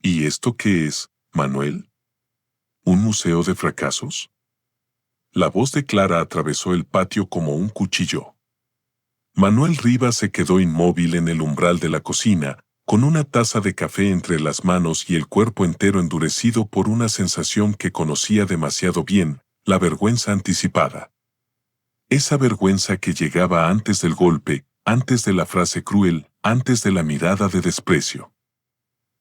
¿Y esto qué es, Manuel? ¿Un museo de fracasos? La voz de Clara atravesó el patio como un cuchillo. Manuel Rivas se quedó inmóvil en el umbral de la cocina, con una taza de café entre las manos y el cuerpo entero endurecido por una sensación que conocía demasiado bien, la vergüenza anticipada. Esa vergüenza que llegaba antes del golpe, antes de la frase cruel, antes de la mirada de desprecio.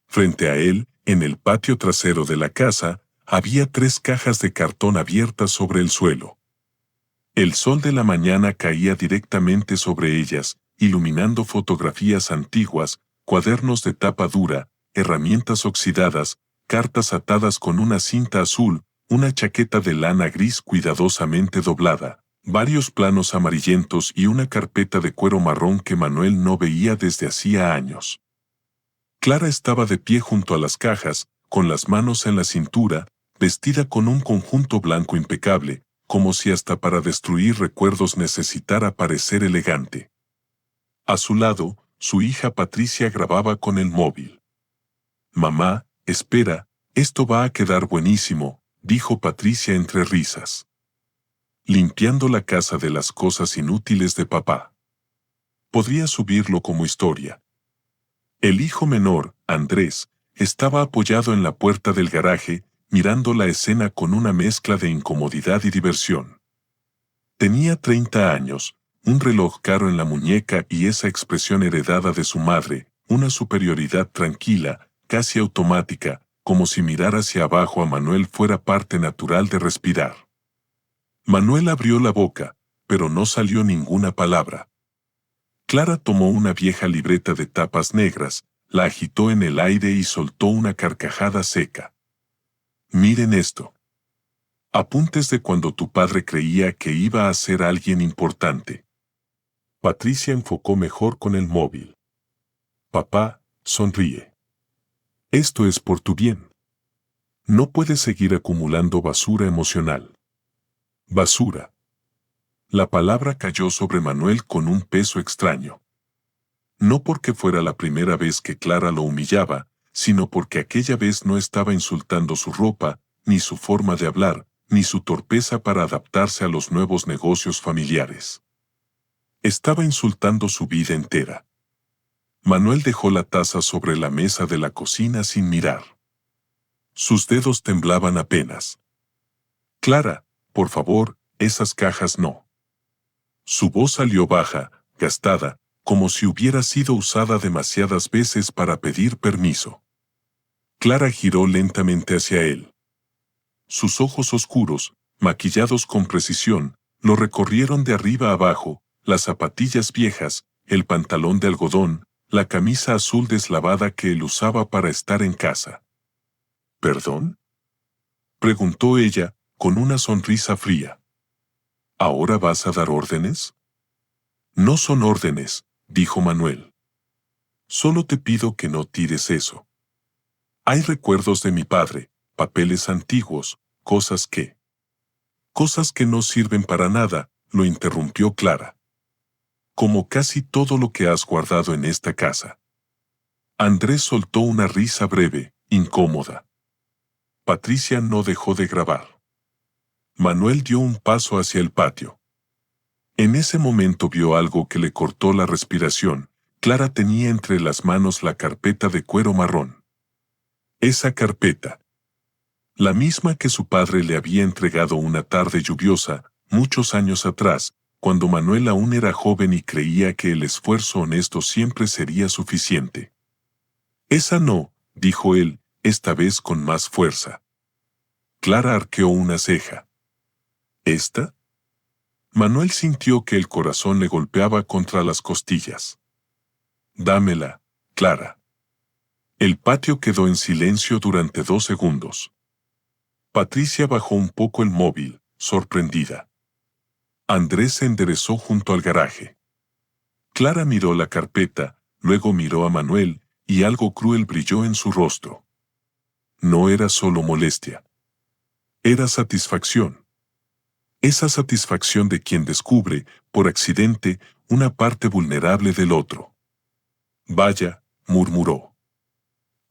Frente a él, en el patio trasero de la casa, había 3 cajas de cartón abiertas sobre el suelo. El sol de la mañana caía directamente sobre ellas, iluminando fotografías antiguas, cuadernos de tapa dura, herramientas oxidadas, cartas atadas con una cinta azul, una chaqueta de lana gris cuidadosamente doblada, varios planos amarillentos y una carpeta de cuero marrón que Manuel no veía desde hacía años. Clara estaba de pie junto a las cajas, con las manos en la cintura, vestida con un conjunto blanco impecable, como si hasta para destruir recuerdos necesitara parecer elegante. A su lado, su hija Patricia grababa con el móvil. «Mamá, espera, esto va a quedar buenísimo», dijo Patricia entre risas. Limpiando la casa de las cosas inútiles de papá. Podría subirlo como historia. El hijo menor, Andrés, estaba apoyado en la puerta del garaje, mirando la escena con una mezcla de incomodidad y diversión. Tenía 30 años, un reloj caro en la muñeca y esa expresión heredada de su madre, una superioridad tranquila, casi automática, como si mirar hacia abajo a Manuel fuera parte natural de respirar. Manuel abrió la boca, pero no salió ninguna palabra. Clara tomó una vieja libreta de tapas negras, la agitó en el aire y soltó una carcajada seca. «Miren esto. Apuntes de cuando tu padre creía que iba a ser alguien importante». Patricia enfocó mejor con el móvil. «Papá, sonríe. Esto es por tu bien. No puedes seguir acumulando basura emocional». Basura. La palabra cayó sobre Manuel con un peso extraño. No porque fuera la primera vez que Clara lo humillaba, sino porque aquella vez no estaba insultando su ropa, ni su forma de hablar, ni su torpeza para adaptarse a los nuevos negocios familiares. Estaba insultando su vida entera. Manuel dejó la taza sobre la mesa de la cocina sin mirar. Sus dedos temblaban apenas. «Clara, por favor, esas cajas no». Su voz salió baja, gastada, como si hubiera sido usada demasiadas veces para pedir permiso. Clara giró lentamente hacia él. Sus ojos oscuros, maquillados con precisión, lo recorrieron de arriba a abajo, las zapatillas viejas, el pantalón de algodón, la camisa azul deslavada que él usaba para estar en casa. «¿Perdón?», preguntó ella, con una sonrisa fría. «¿Ahora vas a dar órdenes?». «No son órdenes», dijo Manuel. «Solo te pido que no tires eso. Hay recuerdos de mi padre, papeles antiguos, cosas que no sirven para nada», lo interrumpió Clara. «Como casi todo lo que has guardado en esta casa». Andrés soltó una risa breve, incómoda. Patricia no dejó de grabar. Manuel dio un paso hacia el patio. En ese momento vio algo que le cortó la respiración. Clara tenía entre las manos la carpeta de cuero marrón. Esa carpeta. La misma que su padre le había entregado una tarde lluviosa, muchos años atrás, cuando Manuel aún era joven y creía que el esfuerzo honesto siempre sería suficiente. «Esa no», dijo él, esta vez con más fuerza. Clara arqueó una ceja. «¿Esta?». Manuel sintió que el corazón le golpeaba contra las costillas. «Dámela, Clara». El patio quedó en silencio durante 2 segundos. Patricia bajó un poco el móvil, sorprendida. Andrés se enderezó junto al garaje. Clara miró la carpeta, luego miró a Manuel, y algo cruel brilló en su rostro. No era solo molestia. Era satisfacción. Esa satisfacción de quien descubre, por accidente, una parte vulnerable del otro. «Vaya», murmuró.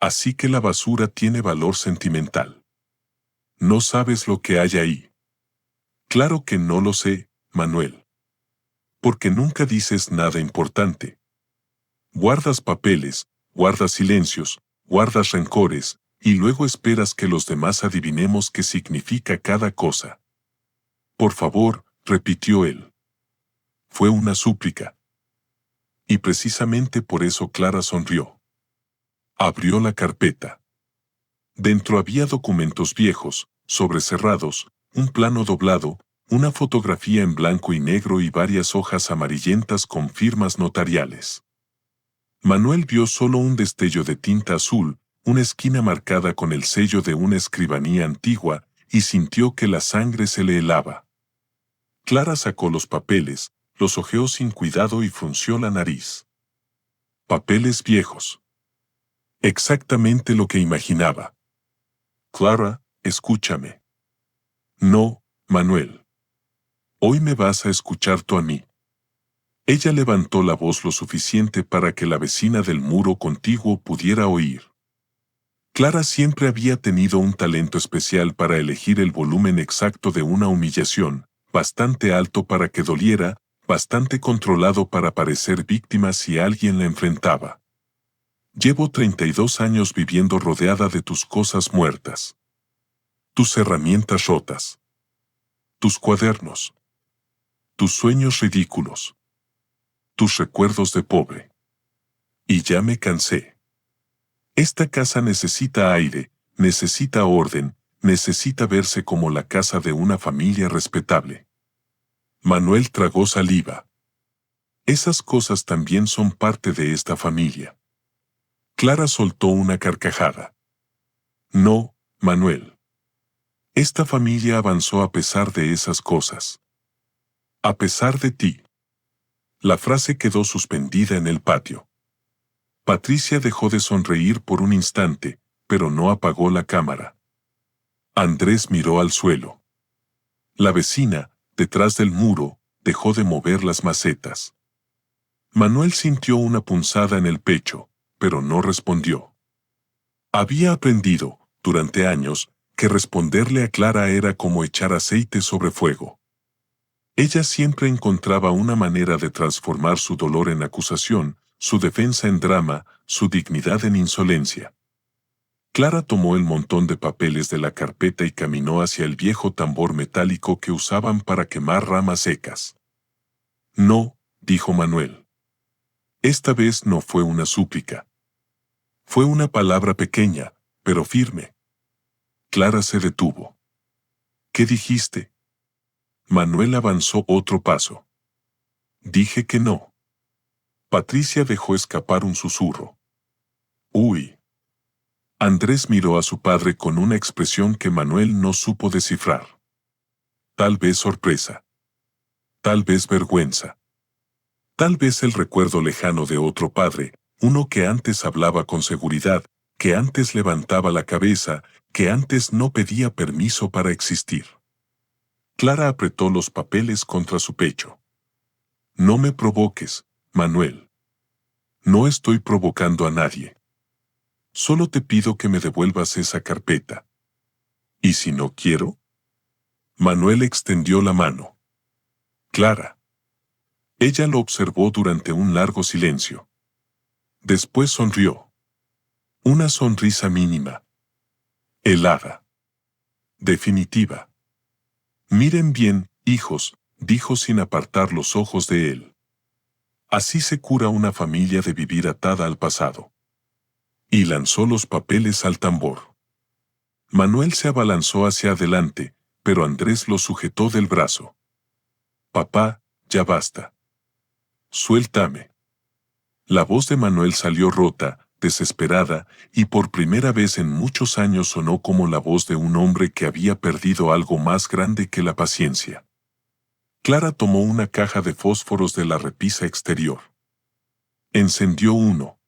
Así que la basura tiene valor sentimental. No sabes lo que hay ahí. Claro que no lo sé, Manuel. Porque nunca dices nada importante. Guardas papeles, guardas silencios, guardas rencores, y luego esperas que los demás adivinemos qué significa cada cosa. Por favor, repitió él. Fue una súplica. Y precisamente por eso Clara sonrió. Abrió la carpeta. Dentro había documentos viejos, sobrecerrados, un plano doblado, una fotografía en blanco y negro y varias hojas amarillentas con firmas notariales. Manuel vio solo un destello de tinta azul, una esquina marcada con el sello de una escribanía antigua, y sintió que la sangre se le helaba. Clara sacó los papeles, los hojeó sin cuidado y frunció la nariz. Papeles viejos. Exactamente lo que imaginaba. Clara, escúchame. No, Manuel. Hoy me vas a escuchar tú a mí. Ella levantó la voz lo suficiente para que la vecina del muro contiguo pudiera oír. Clara siempre había tenido un talento especial para elegir el volumen exacto de una humillación, bastante alto para que doliera, bastante controlado para parecer víctima si alguien la enfrentaba. Llevo 32 años viviendo rodeada de tus cosas muertas. Tus herramientas rotas. Tus cuadernos. Tus sueños ridículos. Tus recuerdos de pobre. Y ya me cansé. Esta casa necesita aire, necesita orden, necesita verse como la casa de una familia respetable. Manuel tragó saliva. Esas cosas también son parte de esta familia. Clara soltó una carcajada. No, Manuel. Esta familia avanzó a pesar de esas cosas. A pesar de ti. La frase quedó suspendida en el patio. Patricia dejó de sonreír por un instante, pero no apagó la cámara. Andrés miró al suelo. La vecina, detrás del muro, dejó de mover las macetas. Manuel sintió una punzada en el pecho, pero no respondió. Había aprendido, durante años, que responderle a Clara era como echar aceite sobre fuego. Ella siempre encontraba una manera de transformar su dolor en acusación, su defensa en drama, su dignidad en insolencia. Clara tomó el montón de papeles de la carpeta y caminó hacia el viejo tambor metálico que usaban para quemar ramas secas. No, dijo Manuel. Esta vez no fue una súplica. Fue una palabra pequeña, pero firme. Clara se detuvo. ¿Qué dijiste? Manuel avanzó otro paso. Dije que no. Patricia dejó escapar un susurro. Uy. Andrés miró a su padre con una expresión que Manuel no supo descifrar. Tal vez sorpresa. Tal vez vergüenza. Tal vez el recuerdo lejano de otro padre, uno que antes hablaba con seguridad, que antes levantaba la cabeza, que antes no pedía permiso para existir. Clara apretó los papeles contra su pecho. No me provoques, Manuel. No estoy provocando a nadie. Solo te pido que me devuelvas esa carpeta. ¿Y si no quiero? Manuel extendió la mano. Clara. Ella lo observó durante un largo silencio. Después sonrió. Una sonrisa mínima. Helada. Definitiva. Miren bien, hijos, dijo sin apartar los ojos de él. Así se cura una familia de vivir atada al pasado. Y lanzó los papeles al tambor. Manuel se abalanzó hacia adelante, pero Andrés lo sujetó del brazo. Papá, ya basta. Suéltame. La voz de Manuel salió rota, desesperada, y por primera vez en muchos años sonó como la voz de un hombre que había perdido algo más grande que la paciencia. Clara tomó una caja de fósforos de la repisa exterior. Encendió uno.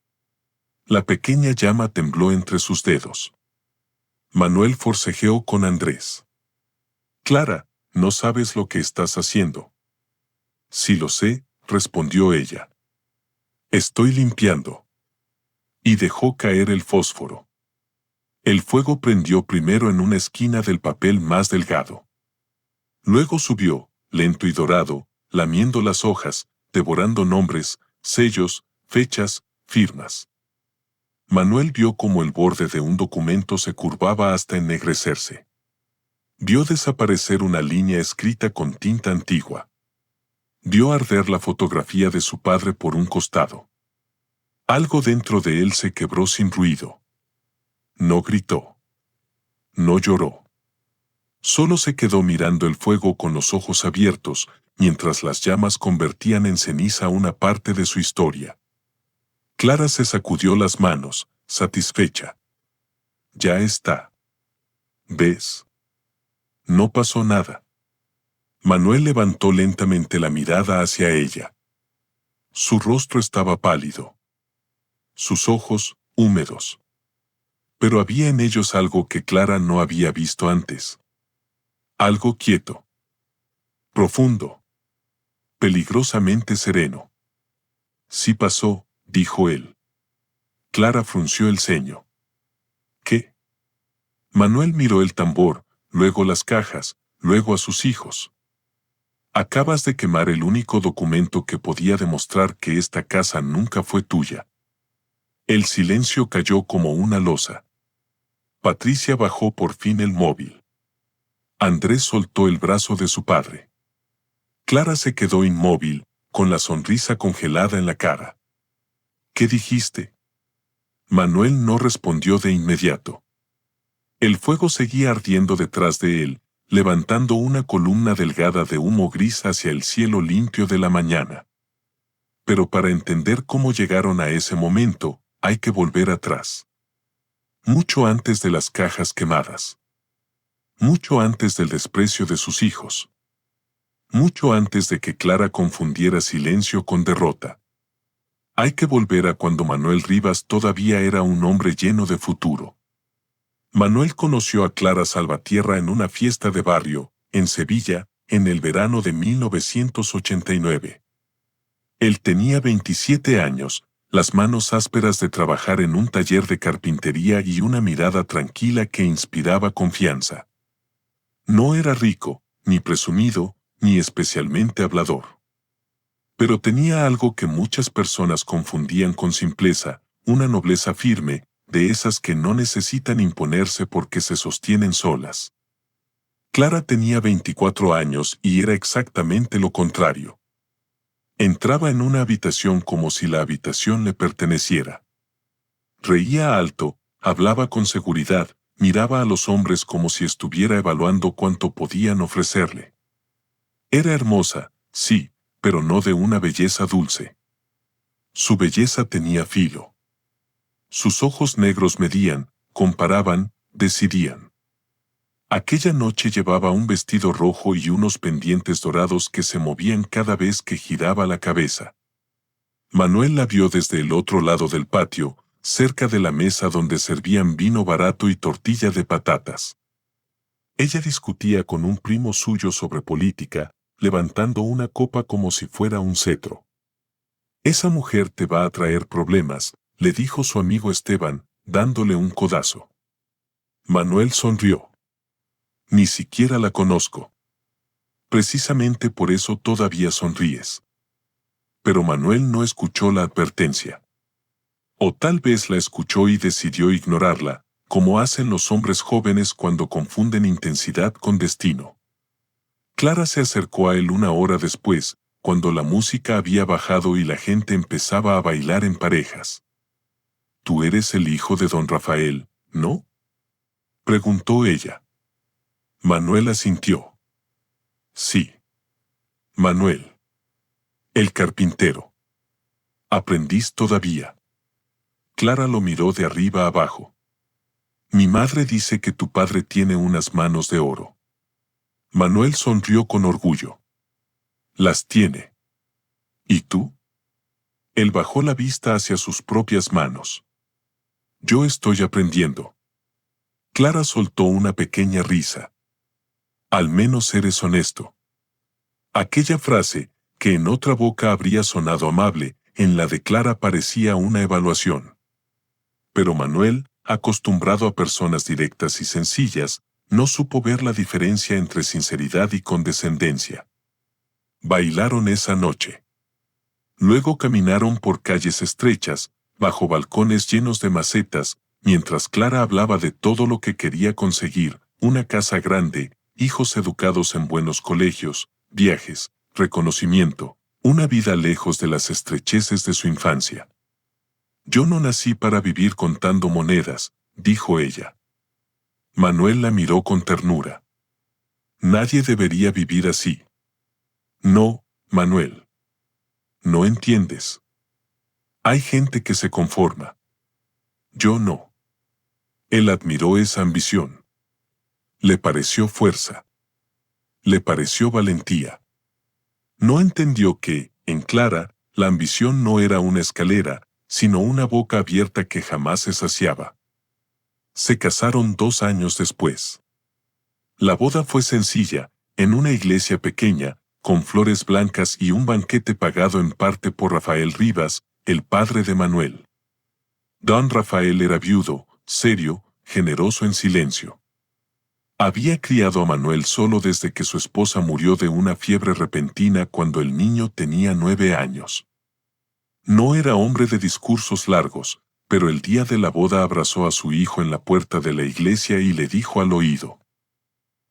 La pequeña llama tembló entre sus dedos. Manuel forcejeó con Andrés. Clara, no sabes lo que estás haciendo. Sí lo sé, respondió ella. Estoy limpiando. y dejó caer el fósforo. El fuego prendió primero en una esquina del papel más delgado. Luego subió, lento y dorado, lamiendo las hojas, devorando nombres, sellos, fechas, firmas. Manuel vio cómo el borde de un documento se curvaba hasta ennegrecerse. Vio desaparecer una línea escrita con tinta antigua. Vio arder la fotografía de su padre por un costado. Algo dentro de él se quebró sin ruido. No gritó. No lloró. Solo se quedó mirando el fuego con los ojos abiertos, mientras las llamas convertían en ceniza una parte de su historia. Clara se sacudió las manos, satisfecha. Ya está. ¿Ves? No pasó nada. Manuel levantó lentamente la mirada hacia ella. Su rostro estaba pálido. Sus ojos, húmedos. Pero había en ellos algo que Clara no había visto antes. Algo quieto. Profundo. Peligrosamente sereno. Sí pasó, dijo él. Clara frunció el ceño. ¿Qué? Manuel miró el tambor, luego las cajas, luego a sus hijos. Acabas de quemar el único documento que podía demostrar que esta casa nunca fue tuya. El silencio cayó como una losa. Patricia bajó por fin el móvil. Andrés soltó el brazo de su padre. Clara se quedó inmóvil, con la sonrisa congelada en la cara. ¿Qué dijiste? Manuel no respondió de inmediato. El fuego seguía ardiendo detrás de él, levantando una columna delgada de humo gris hacia el cielo limpio de la mañana. Pero para entender cómo llegaron a ese momento, hay que volver atrás. Mucho antes de las cajas quemadas. Mucho antes del desprecio de sus hijos. Mucho antes de que Clara confundiera silencio con derrota. Hay que volver a cuando Manuel Rivas todavía era un hombre lleno de futuro. Manuel conoció a Clara Salvatierra en una fiesta de barrio, en Sevilla, en el verano de 1989. Él tenía 27 años, las manos ásperas de trabajar en un taller de carpintería y una mirada tranquila que inspiraba confianza. No era rico, ni presumido, ni especialmente hablador. Pero tenía algo que muchas personas confundían con simpleza, una nobleza firme, de esas que no necesitan imponerse porque se sostienen solas. Clara tenía 24 años y era exactamente lo contrario. Entraba en una habitación como si la habitación le perteneciera. Reía alto, hablaba con seguridad, miraba a los hombres como si estuviera evaluando cuánto podían ofrecerle. Era hermosa, sí, pero no de una belleza dulce. Su belleza tenía filo. Sus ojos negros medían, comparaban, decidían. Aquella noche llevaba un vestido rojo y unos pendientes dorados que se movían cada vez que giraba la cabeza. Manuel la vio desde el otro lado del patio, cerca de la mesa donde servían vino barato y tortilla de patatas. Ella discutía con un primo suyo sobre política, levantando una copa como si fuera un cetro. Esa mujer te va a traer problemas, le dijo su amigo Esteban, dándole un codazo. Manuel sonrió. Ni siquiera la conozco. Precisamente por eso todavía sonríes. Pero Manuel no escuchó la advertencia. O tal vez la escuchó y decidió ignorarla, como hacen los hombres jóvenes cuando confunden intensidad con destino. Clara se acercó a él una hora después, cuando la música había bajado y la gente empezaba a bailar en parejas. «Tú eres el hijo de don Rafael, ¿no?», preguntó ella. Manuel asintió. Sí. Manuel. El carpintero. ¿Aprendiz todavía? Clara lo miró de arriba abajo. Mi madre dice que tu padre tiene unas manos de oro. Manuel sonrió con orgullo. Las tiene. ¿Y tú? Él bajó la vista hacia sus propias manos. Yo estoy aprendiendo. Clara soltó una pequeña risa. Al menos eres honesto. Aquella frase, que en otra boca habría sonado amable, en la de Clara parecía una evaluación. Pero Manuel, acostumbrado a personas directas y sencillas, no supo ver la diferencia entre sinceridad y condescendencia. Bailaron esa noche. Luego caminaron por calles estrechas, bajo balcones llenos de macetas, mientras Clara hablaba de todo lo que quería conseguir: una casa grande, hijos educados en buenos colegios, viajes, reconocimiento, una vida lejos de las estrecheces de su infancia. «Yo no nací para vivir contando monedas», dijo ella. Manuel la miró con ternura. «Nadie debería vivir así». «No, Manuel. No entiendes. Hay gente que se conforma. Yo no». Él admiró esa ambición. Le pareció fuerza. Le pareció valentía. No entendió que, en Clara, la ambición no era una escalera, sino una boca abierta que jamás se saciaba. Se casaron 2 años después. La boda fue sencilla, en una iglesia pequeña, con flores blancas y un banquete pagado en parte por Rafael Rivas, el padre de Manuel. Don Rafael era viudo, serio, generoso en silencio. Había criado a Manuel solo desde que su esposa murió de una fiebre repentina cuando el niño tenía 9 años. No era hombre de discursos largos, pero el día de la boda abrazó a su hijo en la puerta de la iglesia y le dijo al oído: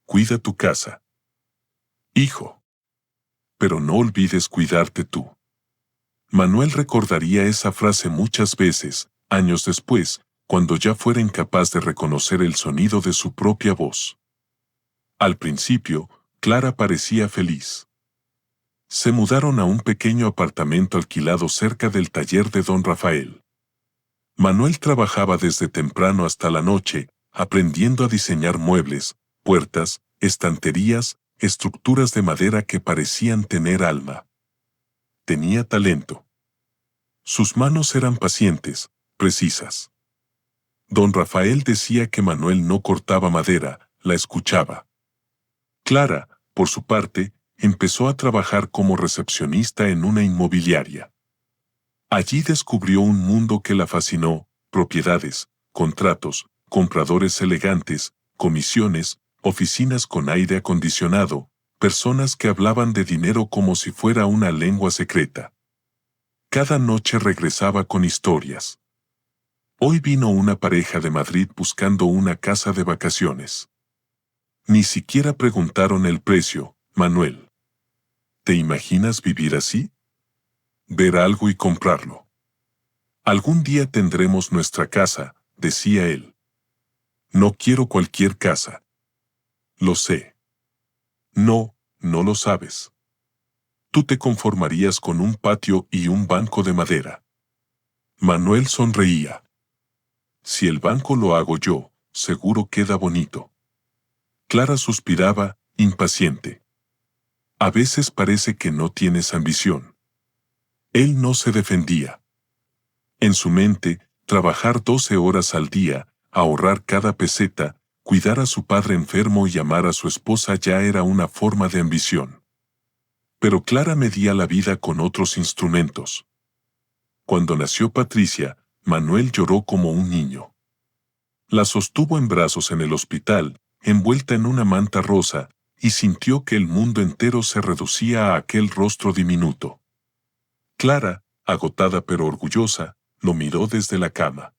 «Cuida tu casa, hijo. Pero no olvides cuidarte tú». Manuel recordaría esa frase muchas veces, años después, cuando ya fuera incapaz de reconocer el sonido de su propia voz. Al principio, Clara parecía feliz. Se mudaron a un pequeño apartamento alquilado cerca del taller de don Rafael. Manuel trabajaba desde temprano hasta la noche, aprendiendo a diseñar muebles, puertas, estanterías, estructuras de madera que parecían tener alma. Tenía talento. Sus manos eran pacientes, precisas. Don Rafael decía que Manuel no cortaba madera, la escuchaba. Clara, por su parte, empezó a trabajar como recepcionista en una inmobiliaria. Allí descubrió un mundo que la fascinó: propiedades, contratos, compradores elegantes, comisiones, oficinas con aire acondicionado, personas que hablaban de dinero como si fuera una lengua secreta. Cada noche regresaba con historias. Hoy vino una pareja de Madrid buscando una casa de vacaciones. Ni siquiera preguntaron el precio, Manuel. ¿Te imaginas vivir así? Ver algo y comprarlo. Algún día tendremos nuestra casa, decía él. No quiero cualquier casa. Lo sé. No, no lo sabes. Tú te conformarías con un patio y un banco de madera. Manuel sonreía. Si el banco lo hago yo, seguro queda bonito. Clara suspiraba, impaciente. A veces parece que no tienes ambición. Él no se defendía. En su mente, trabajar 12 horas al día, ahorrar cada peseta, cuidar a su padre enfermo y amar a su esposa ya era una forma de ambición. Pero Clara medía la vida con otros instrumentos. Cuando nació Patricia, Manuel lloró como un niño. La sostuvo en brazos en el hospital, envuelta en una manta rosa, y sintió que el mundo entero se reducía a aquel rostro diminuto. Clara, agotada pero orgullosa, lo miró desde la cama.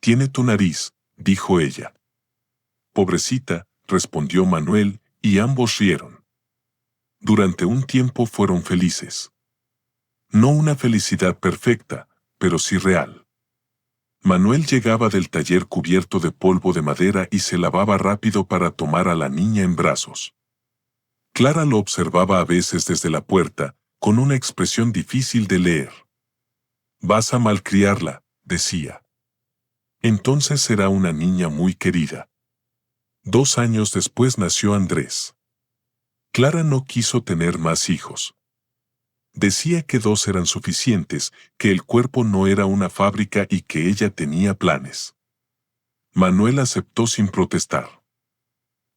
«Tiene tu nariz», dijo ella. «Pobrecita», respondió Manuel, y ambos rieron. Durante un tiempo fueron felices. No una felicidad perfecta, pero sí real. Manuel llegaba del taller cubierto de polvo de madera y se lavaba rápido para tomar a la niña en brazos. Clara lo observaba a veces desde la puerta, con una expresión difícil de leer. «Vas a malcriarla», decía. «Entonces será una niña muy querida». 2 años después nació Andrés. Clara no quiso tener más hijos. Decía que 2 eran suficientes, que el cuerpo no era una fábrica y que ella tenía planes. Manuel aceptó sin protestar.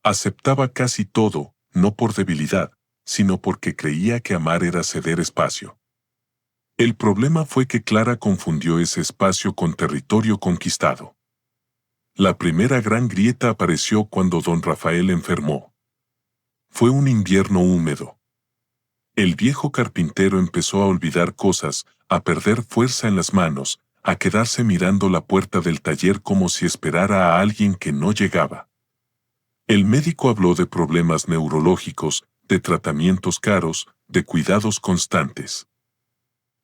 Aceptaba casi todo, no por debilidad, sino porque creía que amar era ceder espacio. El problema fue que Clara confundió ese espacio con territorio conquistado. La primera gran grieta apareció cuando don Rafael enfermó. Fue un invierno húmedo. El viejo carpintero empezó a olvidar cosas, a perder fuerza en las manos, a quedarse mirando la puerta del taller como si esperara a alguien que no llegaba. El médico habló de problemas neurológicos, de tratamientos caros, de cuidados constantes.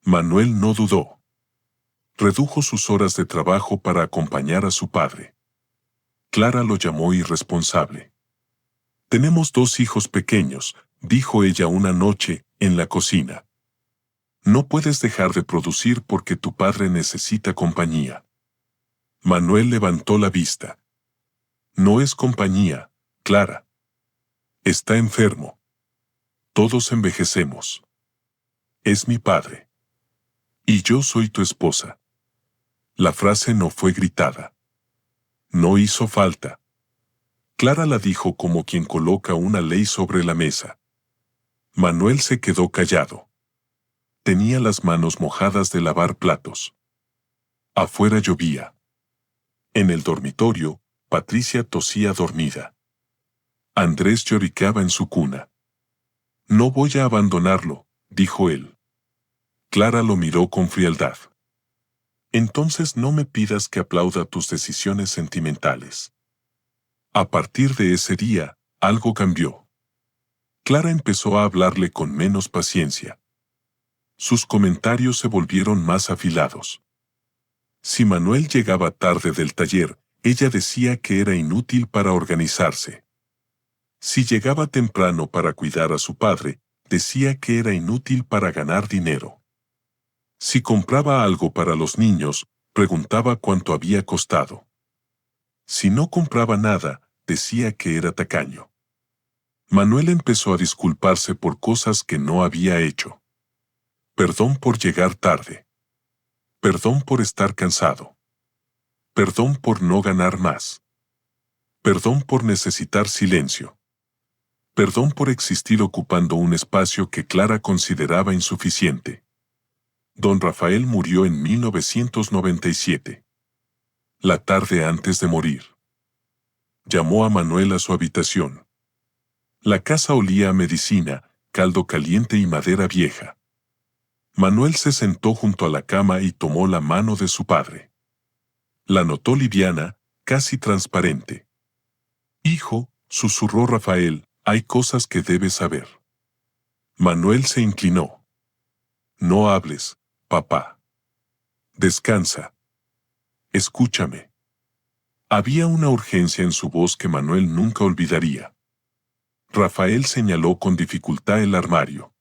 Manuel no dudó. Redujo sus horas de trabajo para acompañar a su padre. Clara lo llamó irresponsable. «Tenemos 2 hijos pequeños», dijo ella una noche, en la cocina. «No puedes dejar de producir porque tu padre necesita compañía». Manuel levantó la vista. «No es compañía, Clara. Está enfermo. Todos envejecemos. Es mi padre. Y yo soy tu esposa». La frase no fue gritada. No hizo falta. Clara la dijo como quien coloca una ley sobre la mesa. Manuel se quedó callado. Tenía las manos mojadas de lavar platos. Afuera llovía. En el dormitorio, Patricia tosía dormida. Andrés lloriqueaba en su cuna. «No voy a abandonarlo», dijo él. Clara lo miró con frialdad. «Entonces no me pidas que aplauda tus decisiones sentimentales». A partir de ese día, algo cambió. Clara empezó a hablarle con menos paciencia. Sus comentarios se volvieron más afilados. Si Manuel llegaba tarde del taller, ella decía que era inútil para organizarse. Si llegaba temprano para cuidar a su padre, decía que era inútil para ganar dinero. Si compraba algo para los niños, preguntaba cuánto había costado. Si no compraba nada, decía que era tacaño. Manuel empezó a disculparse por cosas que no había hecho. Perdón por llegar tarde. Perdón por estar cansado. Perdón por no ganar más. Perdón por necesitar silencio. Perdón por existir ocupando un espacio que Clara consideraba insuficiente. Don Rafael murió en 1997. La tarde antes de morir. Llamó a Manuel a su habitación. La casa olía a medicina, caldo caliente y madera vieja. Manuel se sentó junto a la cama y tomó la mano de su padre. La notó liviana, casi transparente. «Hijo», susurró Rafael, «hay cosas que debes saber». Manuel se inclinó. «No hables, papá. Descansa. Escúchame». Había una urgencia en su voz que Manuel nunca olvidaría. Rafael señaló con dificultad el armario.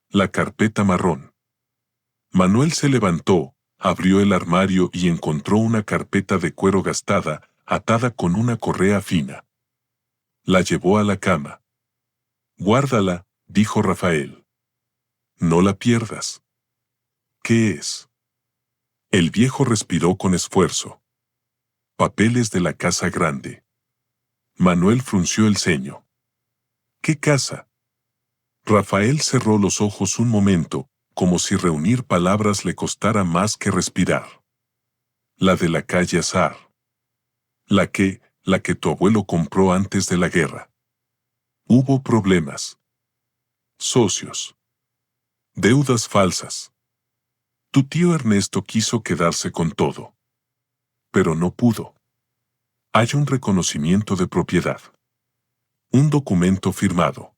La carpeta marrón. Manuel se levantó, abrió el armario y encontró una carpeta de cuero gastada, atada con una correa fina. La llevó a la cama. «Guárdala», dijo Rafael. «No la pierdas». «¿Qué es?» El viejo respiró con esfuerzo. «Papeles de la casa grande». Manuel frunció el ceño. «¿Qué casa?» Rafael cerró los ojos un momento, como si reunir palabras le costara más que respirar. «La de la calle Azar. La que tu abuelo compró antes de la guerra. Hubo problemas. Socios. Deudas falsas. Tu tío Ernesto quiso quedarse con todo. Pero no pudo. Hay un reconocimiento de propiedad. Un documento firmado.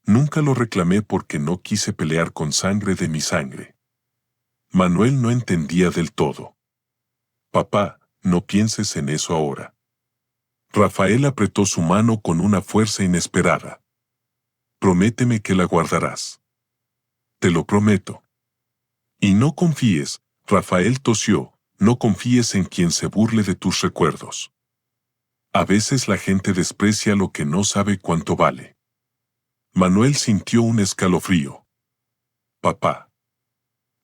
Nunca lo reclamé porque no quise pelear con sangre de mi sangre». Manuel no entendía del todo. «Papá, no pienses en eso ahora». Rafael apretó su mano con una fuerza inesperada. «Prométeme que la guardarás». «Te lo prometo». «Y no confíes», Rafael tosió, «no confíes en quien se burle de tus recuerdos. A veces la gente desprecia lo que no sabe cuánto vale». Manuel sintió un escalofrío. «Papá».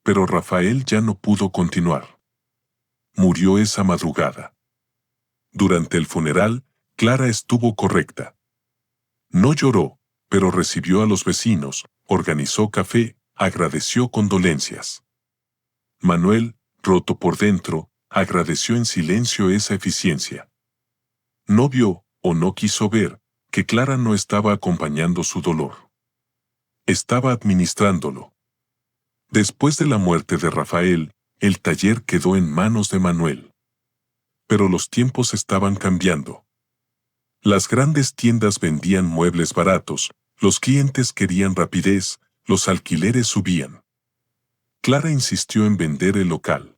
Pero Rafael ya no pudo continuar. Murió esa madrugada. Durante el funeral, Clara estuvo correcta. No lloró, pero recibió a los vecinos, organizó café, agradeció con dolencias. Manuel, roto por dentro, agradeció en silencio esa eficiencia. No vio, o no quiso ver, que Clara no estaba acompañando su dolor. Estaba administrándolo. Después de la muerte de Rafael, el taller quedó en manos de Manuel. Pero los tiempos estaban cambiando. Las grandes tiendas vendían muebles baratos, los clientes querían rapidez, los alquileres subían. Clara insistió en vender el local.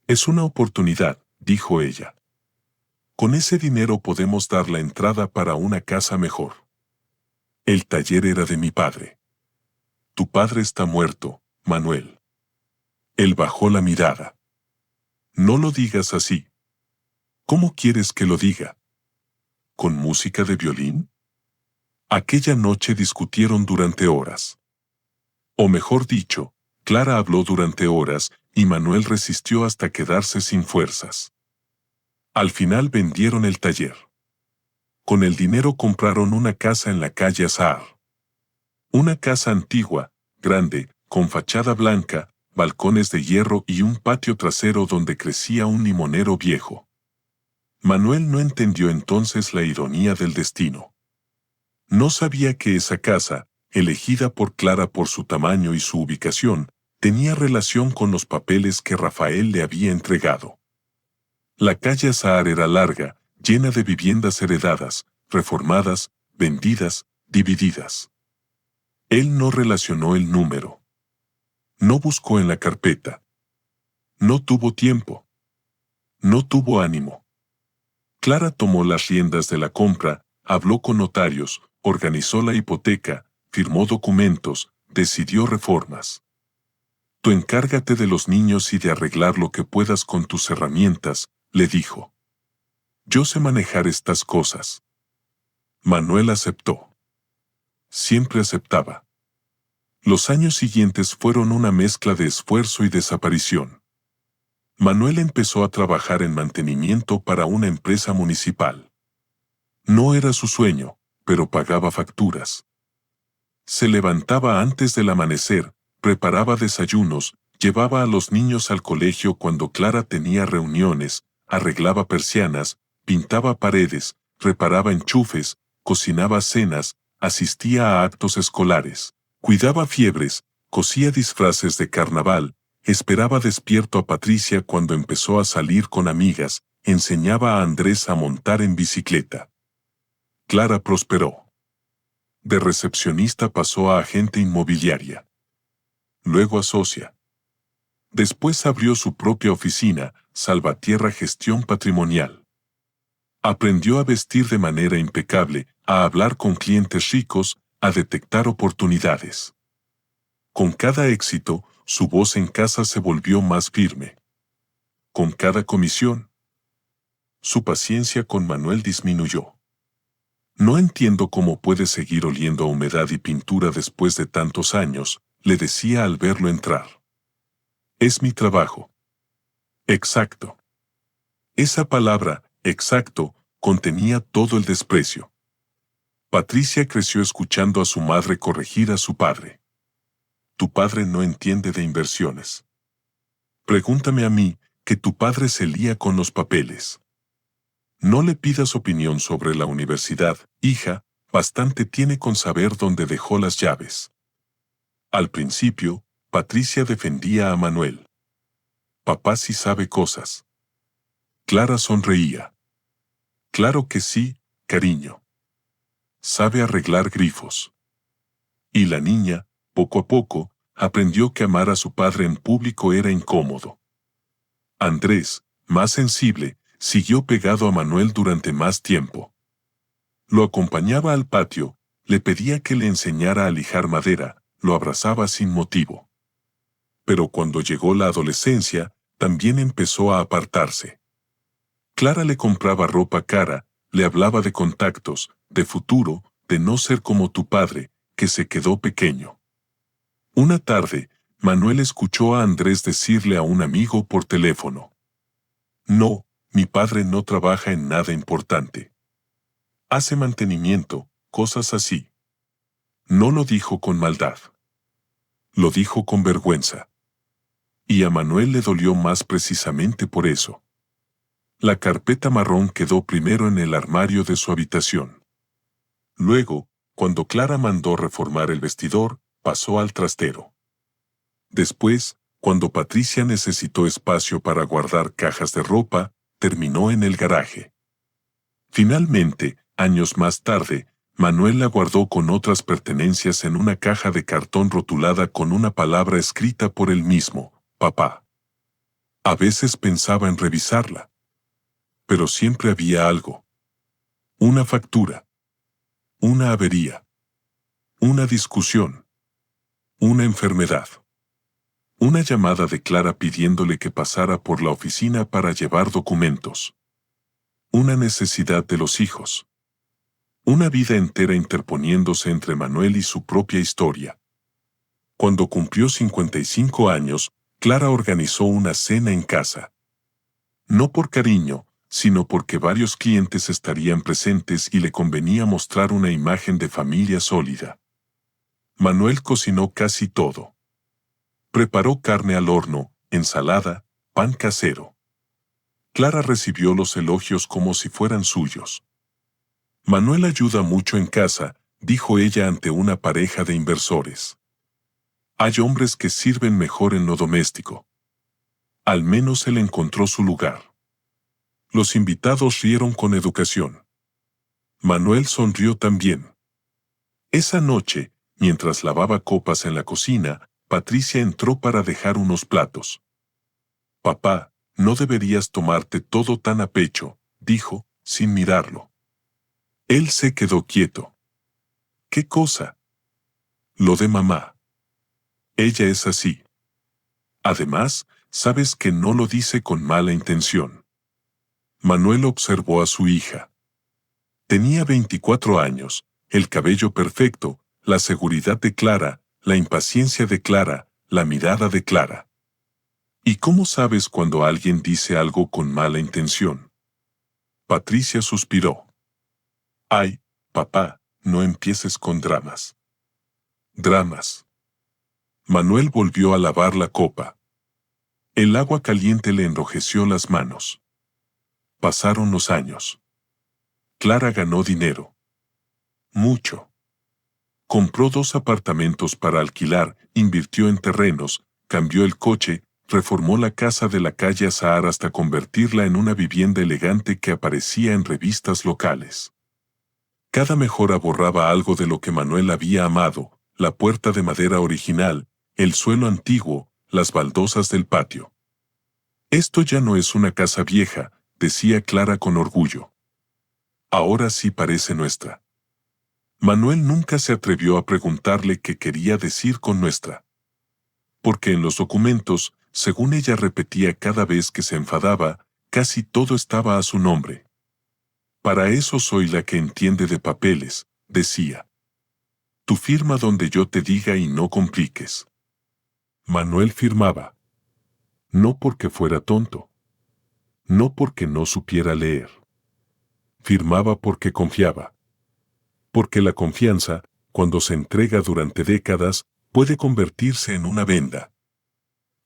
Es una oportunidad, dijo ella. Con ese dinero podemos dar la entrada para una casa mejor. El taller era de mi padre. Tu padre está muerto, Manuel. Él bajó la mirada. No lo digas así. ¿Cómo quieres que lo diga? ¿Con música de violín? Aquella noche discutieron durante horas. O mejor dicho, Clara habló durante horas y Manuel resistió hasta quedarse sin fuerzas. Al final vendieron el taller. Con el dinero compraron una casa en la calle Azahar. Una casa antigua, grande, con fachada blanca, balcones de hierro y un patio trasero donde crecía un limonero viejo. Manuel no entendió entonces la ironía del destino. No sabía que esa casa, elegida por Clara por su tamaño y su ubicación, tenía relación con los papeles que Rafael le había entregado. La calle Azahar era larga, llena de viviendas heredadas, reformadas, vendidas, divididas. Él no relacionó el número. No buscó en la carpeta. No tuvo tiempo. No tuvo ánimo. Clara tomó las riendas de la compra, habló con notarios, organizó la hipoteca, firmó documentos, decidió reformas. Tú encárgate de los niños y de arreglar lo que puedas con tus herramientas, le dijo. Yo sé manejar estas cosas. Manuel aceptó. Siempre aceptaba. Los años siguientes fueron una mezcla de esfuerzo y desaparición. Manuel empezó a trabajar en mantenimiento para una empresa municipal. No era su sueño, pero pagaba facturas. Se levantaba antes del amanecer, preparaba desayunos, llevaba a los niños al colegio cuando Clara tenía reuniones, arreglaba persianas, pintaba paredes, reparaba enchufes, cocinaba cenas, asistía a actos escolares, cuidaba fiebres, cosía disfraces de carnaval, esperaba despierto a Patricia cuando empezó a salir con amigas, enseñaba a Andrés a montar en bicicleta. Clara prosperó. De recepcionista pasó a agente inmobiliaria. Luego a socia. Después abrió su propia oficina, Salvatierra Gestión Patrimonial. Aprendió a vestir de manera impecable, a hablar con clientes ricos, a detectar oportunidades. Con cada éxito, su voz en casa se volvió más firme. Con cada comisión, su paciencia con Manuel disminuyó. No entiendo cómo puede seguir oliendo a humedad y pintura después de tantos años, le decía al verlo entrar. Es mi trabajo. Exacto. Esa palabra, exacto, contenía todo el desprecio. Patricia creció escuchando a su madre corregir a su padre. Tu padre no entiende de inversiones. Pregúntame a mí, que tu padre se lía con los papeles. No le pidas opinión sobre la universidad, hija, bastante tiene con saber dónde dejó las llaves. Al principio, Patricia defendía a Manuel. Papá sí sabe cosas. Clara sonreía. Claro que sí, cariño. Sabe arreglar grifos. Y la niña, poco a poco, aprendió que amar a su padre en público era incómodo. Andrés, más sensible, siguió pegado a Manuel durante más tiempo. Lo acompañaba al patio, le pedía que le enseñara a lijar madera, lo abrazaba sin motivo. Pero cuando llegó la adolescencia, también empezó a apartarse. Clara le compraba ropa cara, le hablaba de contactos, de futuro, de no ser como tu padre, que se quedó pequeño. Una tarde, Manuel escuchó a Andrés decirle a un amigo por teléfono. No, mi padre no trabaja en nada importante. Hace mantenimiento, cosas así. No lo dijo con maldad. Lo dijo con vergüenza. Y a Manuel le dolió más precisamente por eso. La carpeta marrón quedó primero en el armario de su habitación. Luego, cuando Clara mandó reformar el vestidor, pasó al trastero. Después, cuando Patricia necesitó espacio para guardar cajas de ropa, terminó en el garaje. Finalmente, años más tarde, Manuel la guardó con otras pertenencias en una caja de cartón rotulada con una palabra escrita por él mismo, papá. A veces pensaba en revisarla. Pero siempre había algo. Una factura. Una avería. Una discusión. Una enfermedad. Una llamada de Clara pidiéndole que pasara por la oficina para llevar documentos. Una necesidad de los hijos. Una vida entera interponiéndose entre Manuel y su propia historia. Cuando cumplió 55 años, Clara organizó una cena en casa. No por cariño, sino porque varios clientes estarían presentes y le convenía mostrar una imagen de familia sólida. Manuel cocinó casi todo. Preparó carne al horno, ensalada, pan casero. Clara recibió los elogios como si fueran suyos. Manuel ayuda mucho en casa, dijo ella ante una pareja de inversores. Hay hombres que sirven mejor en lo doméstico. Al menos él encontró su lugar. Los invitados rieron con educación. Manuel sonrió también. Esa noche, mientras lavaba copas en la cocina, Patricia entró para dejar unos platos. Papá, no deberías tomarte todo tan a pecho, dijo, sin mirarlo. Él se quedó quieto. ¿Qué cosa? Lo de mamá. Ella es así. Además, sabes que no lo dice con mala intención. Manuel observó a su hija. Tenía 24 años, el cabello perfecto, la seguridad de Clara, la impaciencia de Clara, la mirada de Clara. ¿Y cómo sabes cuando alguien dice algo con mala intención? Patricia suspiró. Ay, papá, no empieces con dramas. Dramas. Manuel volvió a lavar la copa. El agua caliente le enrojeció las manos. Pasaron los años. Clara ganó dinero. Mucho. Compró 2 apartamentos para alquilar, invirtió en terrenos, cambió el coche, reformó la casa de la calle Azahar hasta convertirla en una vivienda elegante que aparecía en revistas locales. Cada mejora borraba algo de lo que Manuel había amado, la puerta de madera original, el suelo antiguo, las baldosas del patio. Esto ya no es una casa vieja, decía Clara con orgullo. Ahora sí parece nuestra. Manuel nunca se atrevió a preguntarle qué quería decir con nuestra. Porque en los documentos, según ella repetía cada vez que se enfadaba, casi todo estaba a su nombre. Para eso soy la que entiende de papeles, decía. Tu firma donde yo te diga y no compliques. Manuel firmaba. No porque fuera tonto. No porque no supiera leer. Firmaba porque confiaba. Porque la confianza, cuando se entrega durante décadas, puede convertirse en una venda.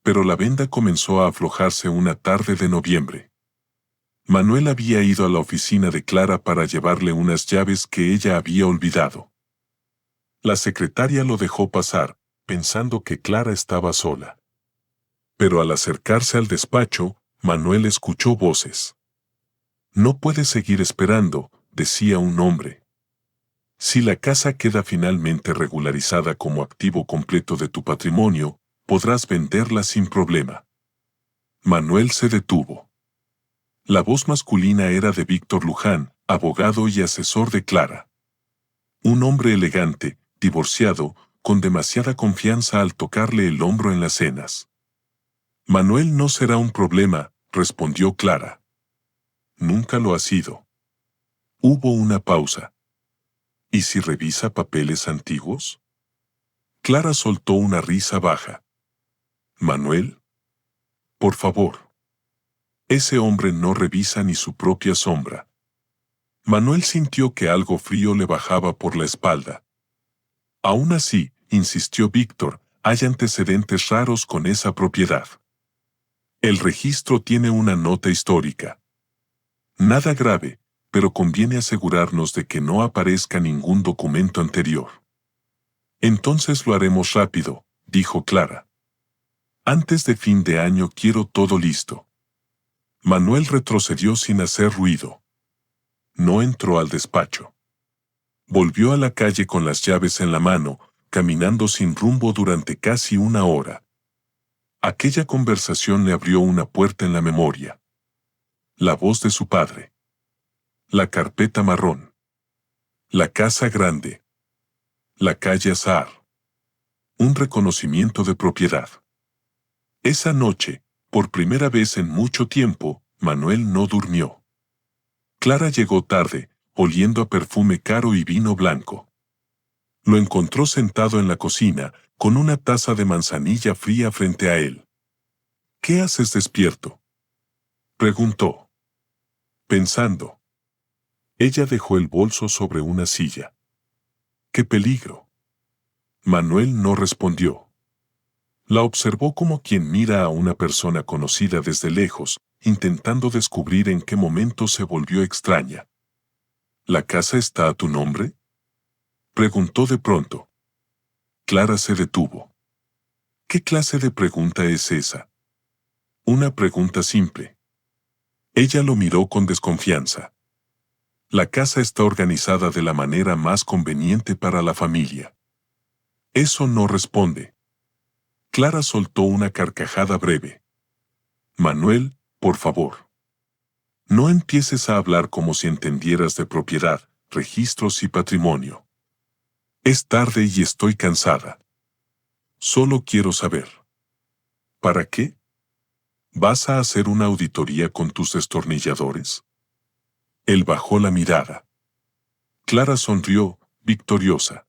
Pero la venda comenzó a aflojarse una tarde de noviembre. Manuel había ido a la oficina de Clara para llevarle unas llaves que ella había olvidado. La secretaria lo dejó pasar, pensando que Clara estaba sola. Pero al acercarse al despacho, Manuel escuchó voces. No puedes seguir esperando, decía un hombre. Si la casa queda finalmente regularizada como activo completo de tu patrimonio, podrás venderla sin problema. Manuel se detuvo. La voz masculina era de Víctor Luján, abogado y asesor de Clara. Un hombre elegante, divorciado, con demasiada confianza al tocarle el hombro en las cenas. Manuel no será un problema, respondió Clara. Nunca lo ha sido. Hubo una pausa. ¿Y si revisa papeles antiguos? Clara soltó una risa baja. Manuel. Por favor. Ese hombre no revisa ni su propia sombra. Manuel sintió que algo frío le bajaba por la espalda. Aún así, insistió Víctor, Hay antecedentes raros con esa propiedad. El registro tiene una nota histórica. Nada grave, pero conviene asegurarnos de que no aparezca ningún documento anterior. Entonces lo haremos rápido, dijo Clara. Antes de fin de año quiero todo listo. Manuel retrocedió sin hacer ruido. No entró al despacho. Volvió a la calle con las llaves en la mano, caminando sin rumbo durante casi una hora. Aquella conversación le abrió una puerta en la memoria. La voz de su padre. La carpeta marrón. La casa grande. La calle Azahar. Un reconocimiento de propiedad. Esa noche, por primera vez en mucho tiempo, Manuel no durmió. Clara llegó tarde, oliendo a perfume caro y vino blanco. Lo encontró sentado en la cocina, con una taza de manzanilla fría frente a él. ¿Qué haces despierto?, preguntó. Pensando. Ella dejó el bolso sobre una silla. ¡Qué peligro! Manuel no respondió. La observó como quien mira a una persona conocida desde lejos, intentando descubrir en qué momento se volvió extraña. ¿La casa está a tu nombre?, preguntó de pronto. Clara se detuvo. ¿Qué clase de pregunta es esa? Una pregunta simple. Ella lo miró con desconfianza. La casa está organizada de la manera más conveniente para la familia. Eso no responde. Clara soltó una carcajada breve. Manuel, por favor. No empieces a hablar como si entendieras de propiedad, registros y patrimonio. Es tarde y estoy cansada. Solo quiero saber. ¿Para qué? ¿Vas a hacer una auditoría con tus destornilladores? Él bajó la mirada. Clara sonrió, victoriosa.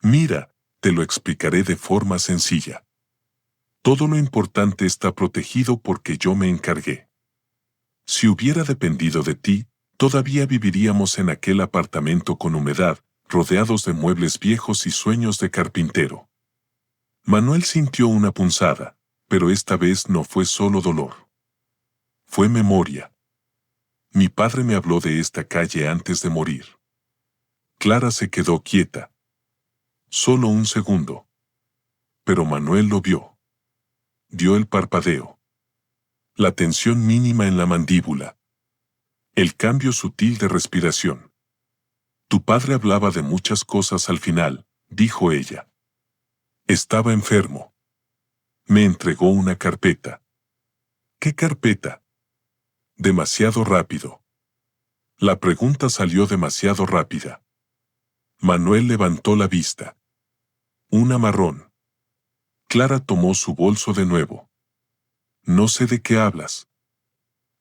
Mira, te lo explicaré de forma sencilla. Todo lo importante está protegido porque yo me encargué. Si hubiera dependido de ti, todavía viviríamos en aquel apartamento con humedad, rodeados de muebles viejos y sueños de carpintero. Manuel sintió una punzada, pero esta vez no fue solo dolor. Fue memoria. Mi padre me habló de esta calle antes de morir. Clara se quedó quieta. Solo un segundo. Pero Manuel lo vio. Dio el parpadeo. La tensión mínima en la mandíbula. El cambio sutil de respiración. Tu padre hablaba de muchas cosas al final, dijo ella. Estaba enfermo. Me entregó una carpeta. ¿Qué carpeta? Demasiado rápido. La pregunta salió demasiado rápida. Manuel levantó la vista. Una marrón. Clara tomó su bolso de nuevo. No sé de qué hablas.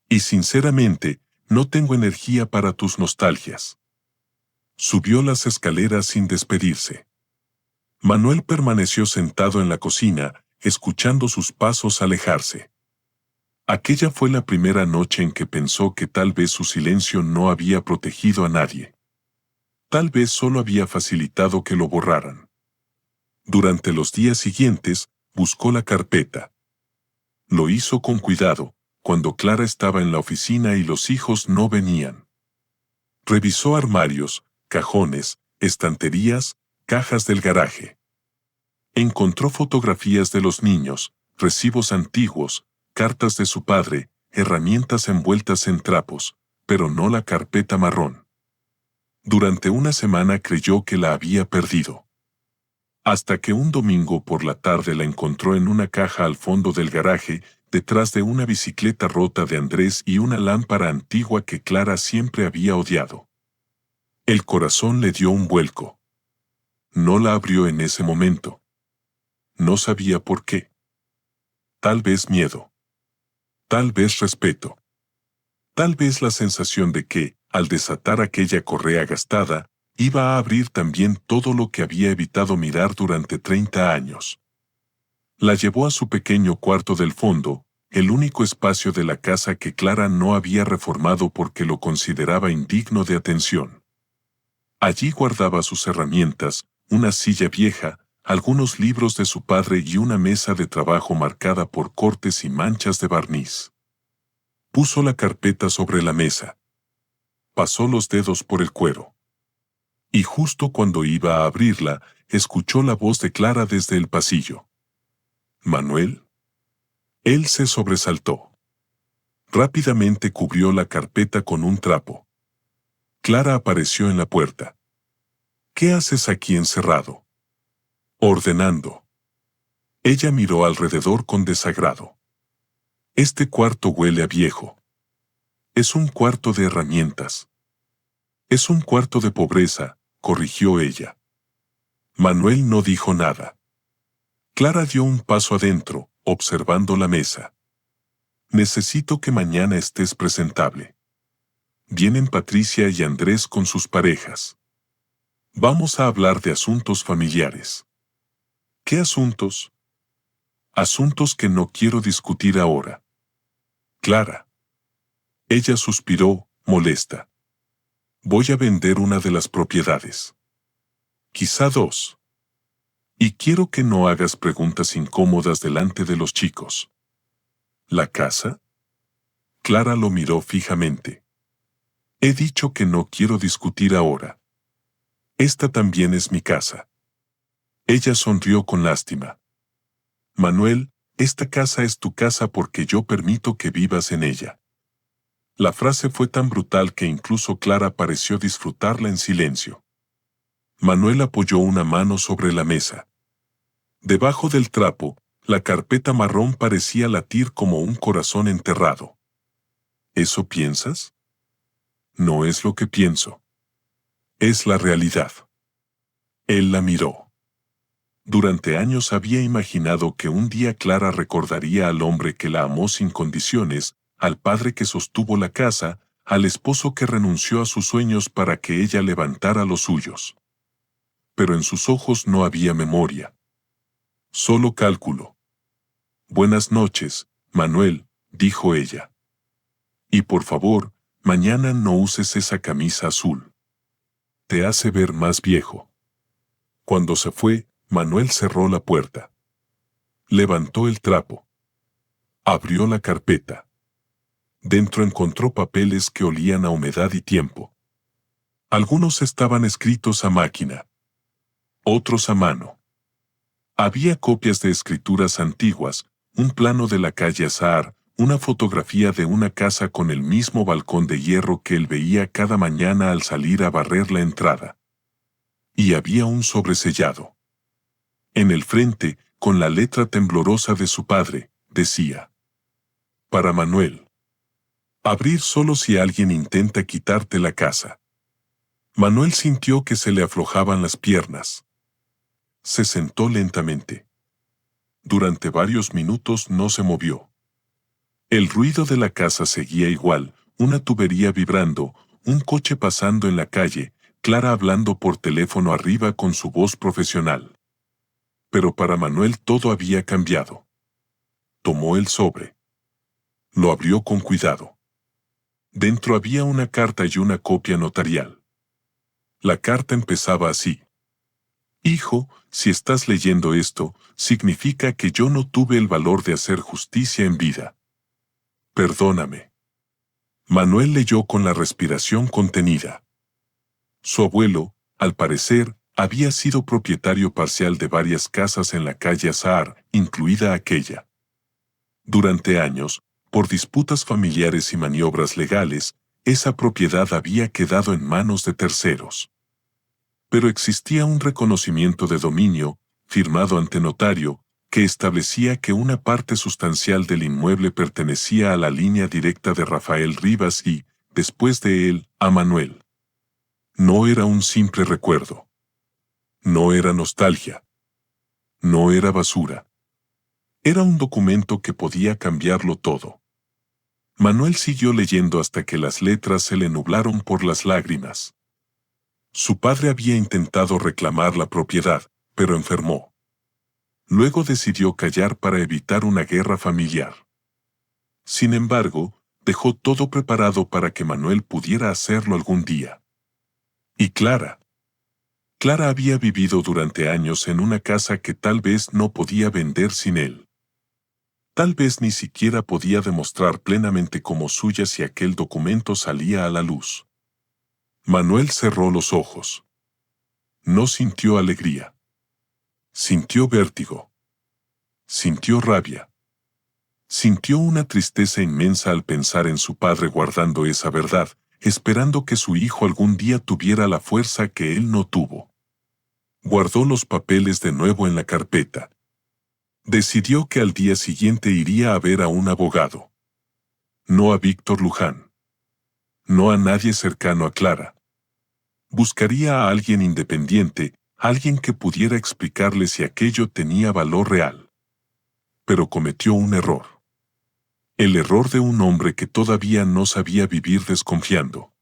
Y sinceramente, no tengo energía para tus nostalgias. Subió las escaleras sin despedirse. Manuel permaneció sentado en la cocina, escuchando sus pasos alejarse. Aquella fue la primera noche en que pensó que tal vez su silencio no había protegido a nadie. Tal vez solo había facilitado que lo borraran. Durante los días siguientes, buscó la carpeta. Lo hizo con cuidado, cuando Clara estaba en la oficina y los hijos no venían. Revisó armarios, cajones, estanterías, cajas del garaje. Encontró fotografías de los niños, recibos antiguos, cartas de su padre, herramientas envueltas en trapos, pero no la carpeta marrón. Durante una semana creyó que la había perdido. Hasta que un domingo por la tarde la encontró en una caja al fondo del garaje, detrás de una bicicleta rota de Andrés y una lámpara antigua que Clara siempre había odiado. El corazón le dio un vuelco. No la abrió en ese momento. No sabía por qué. Tal vez miedo. Tal vez respeto. Tal vez la sensación de que, al desatar aquella correa gastada, iba a abrir también todo lo que había evitado mirar durante 30 años. La llevó a su pequeño cuarto del fondo, el único espacio de la casa que Clara no había reformado porque lo consideraba indigno de atención. Allí guardaba sus herramientas, una silla vieja, algunos libros de su padre y una mesa de trabajo marcada por cortes y manchas de barniz. Puso la carpeta sobre la mesa. Pasó los dedos por el cuero. Y justo cuando iba a abrirla, escuchó la voz de Clara desde el pasillo. ¿Manuel? Él se sobresaltó. Rápidamente cubrió la carpeta con un trapo. Clara apareció en la puerta. ¿Qué haces aquí encerrado? Ordenando. Ella miró alrededor con desagrado. Este cuarto huele a viejo. Es un cuarto de herramientas. Es un cuarto de pobreza, corrigió ella. Manuel no dijo nada. Clara dio un paso adentro, observando la mesa. Necesito que mañana estés presentable. Vienen Patricia y Andrés con sus parejas. Vamos a hablar de asuntos familiares. ¿Qué asuntos? Asuntos que no quiero discutir ahora. Clara. Ella suspiró, molesta. Voy a vender una de las propiedades. Quizá dos. Y quiero que no hagas preguntas incómodas delante de los chicos. ¿La casa? Clara lo miró fijamente. He dicho que no quiero discutir ahora. Esta también es mi casa. Ella sonrió con lástima. Manuel, esta casa es tu casa porque yo permito que vivas en ella. La frase fue tan brutal que incluso Clara pareció disfrutarla en silencio. Manuel apoyó una mano sobre la mesa. Debajo del trapo, la carpeta marrón parecía latir como un corazón enterrado. ¿Eso piensas? No es lo que pienso. Es la realidad. Él la miró. Durante años había imaginado que un día Clara recordaría al hombre que la amó sin condiciones, al padre que sostuvo la casa, al esposo que renunció a sus sueños para que ella levantara los suyos. Pero en sus ojos no había memoria. Solo cálculo. Buenas noches, Manuel, dijo ella. Y por favor, mañana no uses esa camisa azul. Te hace ver más viejo. Cuando se fue, Manuel cerró la puerta. Levantó el trapo. Abrió la carpeta. Dentro encontró papeles que olían a humedad y tiempo. Algunos estaban escritos a máquina. Otros a mano. Había copias de escrituras antiguas, un plano de la calle Azahar, una fotografía de una casa con el mismo balcón de hierro que él veía cada mañana al salir a barrer la entrada. Y había un sobresellado. En el frente, con la letra temblorosa de su padre, decía: Para Manuel. Abrir solo si alguien intenta quitarte la casa. Manuel sintió que se le aflojaban las piernas. Se sentó lentamente. Durante varios minutos no se movió. El ruido de la casa seguía igual, una tubería vibrando, un coche pasando en la calle, Clara hablando por teléfono arriba con su voz profesional. Pero para Manuel todo había cambiado. Tomó el sobre. Lo abrió con cuidado. Dentro había una carta y una copia notarial. La carta empezaba así: Hijo, si estás leyendo esto, significa que yo no tuve el valor de hacer justicia en vida. Perdóname. Manuel leyó con la respiración contenida. Su abuelo, al parecer, había sido propietario parcial de varias casas en la calle Azahar, incluida aquella. Durante años, por disputas familiares y maniobras legales, esa propiedad había quedado en manos de terceros. Pero existía un reconocimiento de dominio, firmado ante notario, que establecía que una parte sustancial del inmueble pertenecía a la línea directa de Rafael Rivas y, después de él, a Manuel. No era un simple recuerdo. No era nostalgia. No era basura. Era un documento que podía cambiarlo todo. Manuel siguió leyendo hasta que las letras se le nublaron por las lágrimas. Su padre había intentado reclamar la propiedad, pero enfermó. Luego decidió callar para evitar una guerra familiar. Sin embargo, dejó todo preparado para que Manuel pudiera hacerlo algún día. Y Clara. Clara había vivido durante años en una casa que tal vez no podía vender sin él. Tal vez ni siquiera podía demostrar plenamente como suya si aquel documento salía a la luz. Manuel cerró los ojos. No sintió alegría. Sintió vértigo. Sintió rabia. Sintió una tristeza inmensa al pensar en su padre guardando esa verdad, esperando que su hijo algún día tuviera la fuerza que él no tuvo. Guardó los papeles de nuevo en la carpeta. Decidió que al día siguiente iría a ver a un abogado. No a Víctor Luján. No a nadie cercano a Clara. Buscaría a alguien independiente, alguien que pudiera explicarle si aquello tenía valor real. Pero cometió un error. El error de un hombre que todavía no sabía vivir desconfiando.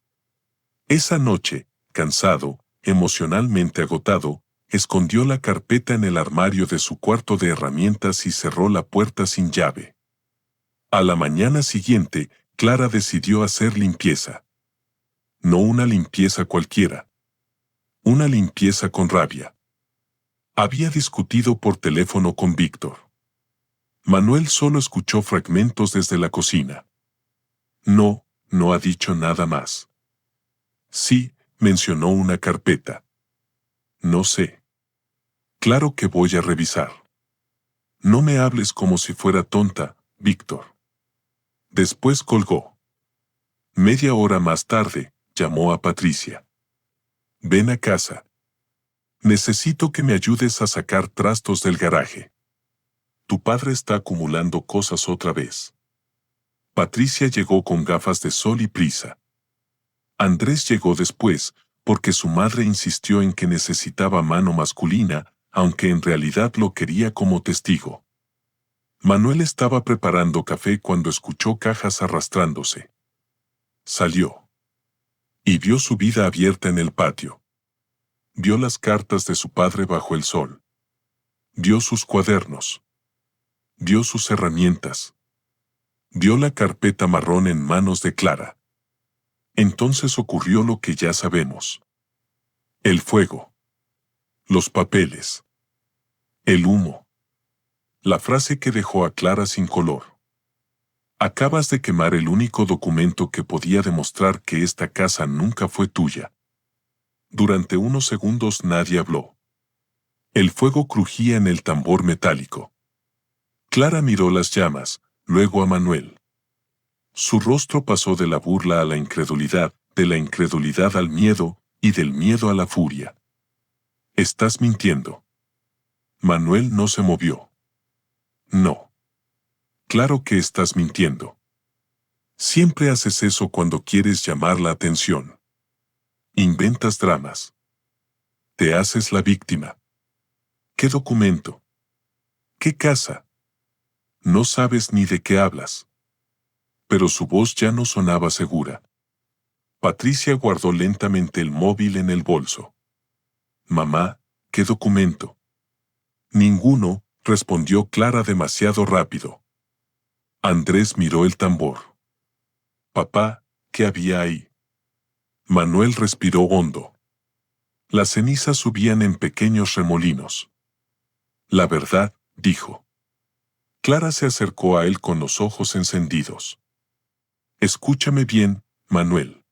Esa noche, cansado, emocionalmente agotado, escondió la carpeta en el armario de su cuarto de herramientas y cerró la puerta sin llave. A la mañana siguiente, Clara decidió hacer limpieza. No una limpieza cualquiera. Una limpieza con rabia. Había discutido por teléfono con Víctor. Manuel solo escuchó fragmentos desde la cocina. No ha dicho nada más. Sí, mencionó una carpeta. No sé. Claro que voy a revisar. No me hables como si fuera tonta, Víctor. Después colgó. Media hora más tarde, llamó a Patricia. Ven a casa. Necesito que me ayudes a sacar trastos del garaje. Tu padre está acumulando cosas otra vez. Patricia llegó con gafas de sol y prisa. Andrés llegó después, porque su madre insistió en que necesitaba mano masculina, aunque en realidad lo quería como testigo. Manuel estaba preparando café cuando escuchó cajas arrastrándose. Salió. Y vio su vida abierta en el patio. Vio las cartas de su padre bajo el sol. Vio sus cuadernos. Vio sus herramientas. Vio la carpeta marrón en manos de Clara. Entonces ocurrió lo que ya sabemos. El fuego. Los papeles. El humo. La frase que dejó a Clara sin color. Acabas de quemar el único documento que podía demostrar que esta casa nunca fue tuya. Durante unos segundos nadie habló. El fuego crujía en el tambor metálico. Clara miró las llamas, luego a Manuel. Su rostro pasó de la burla a la incredulidad, de la incredulidad al miedo, y del miedo a la furia. Estás mintiendo. Manuel no se movió. No. Claro que estás mintiendo. Siempre haces eso cuando quieres llamar la atención. Inventas dramas. Te haces la víctima. ¿Qué documento? ¿Qué casa? No sabes ni de qué hablas. Pero su voz ya no sonaba segura. Patricia guardó lentamente el móvil en el bolso. Mamá, ¿qué documento? Ninguno, respondió Clara demasiado rápido. Andrés miró el tambor. Papá, ¿qué había ahí? Manuel respiró hondo. Las cenizas subían en pequeños remolinos. La verdad, dijo. Clara se acercó a él con los ojos encendidos. Escúchame bien, Manuel.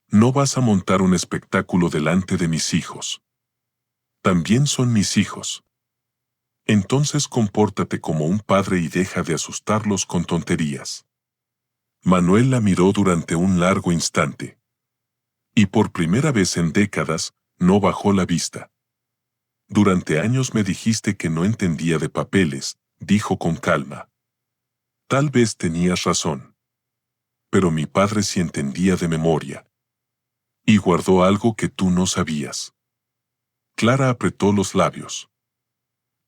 No vas a montar un espectáculo delante de mis hijos. También son mis hijos. Entonces compórtate como un padre y deja de asustarlos con tonterías. Manuel la miró durante un largo instante. Y por primera vez en décadas, no bajó la vista. Durante años me dijiste que no entendía de papeles, dijo con calma. Tal vez tenías razón. Pero mi padre sí entendía de memoria. Y guardó algo que tú no sabías. Clara apretó los labios.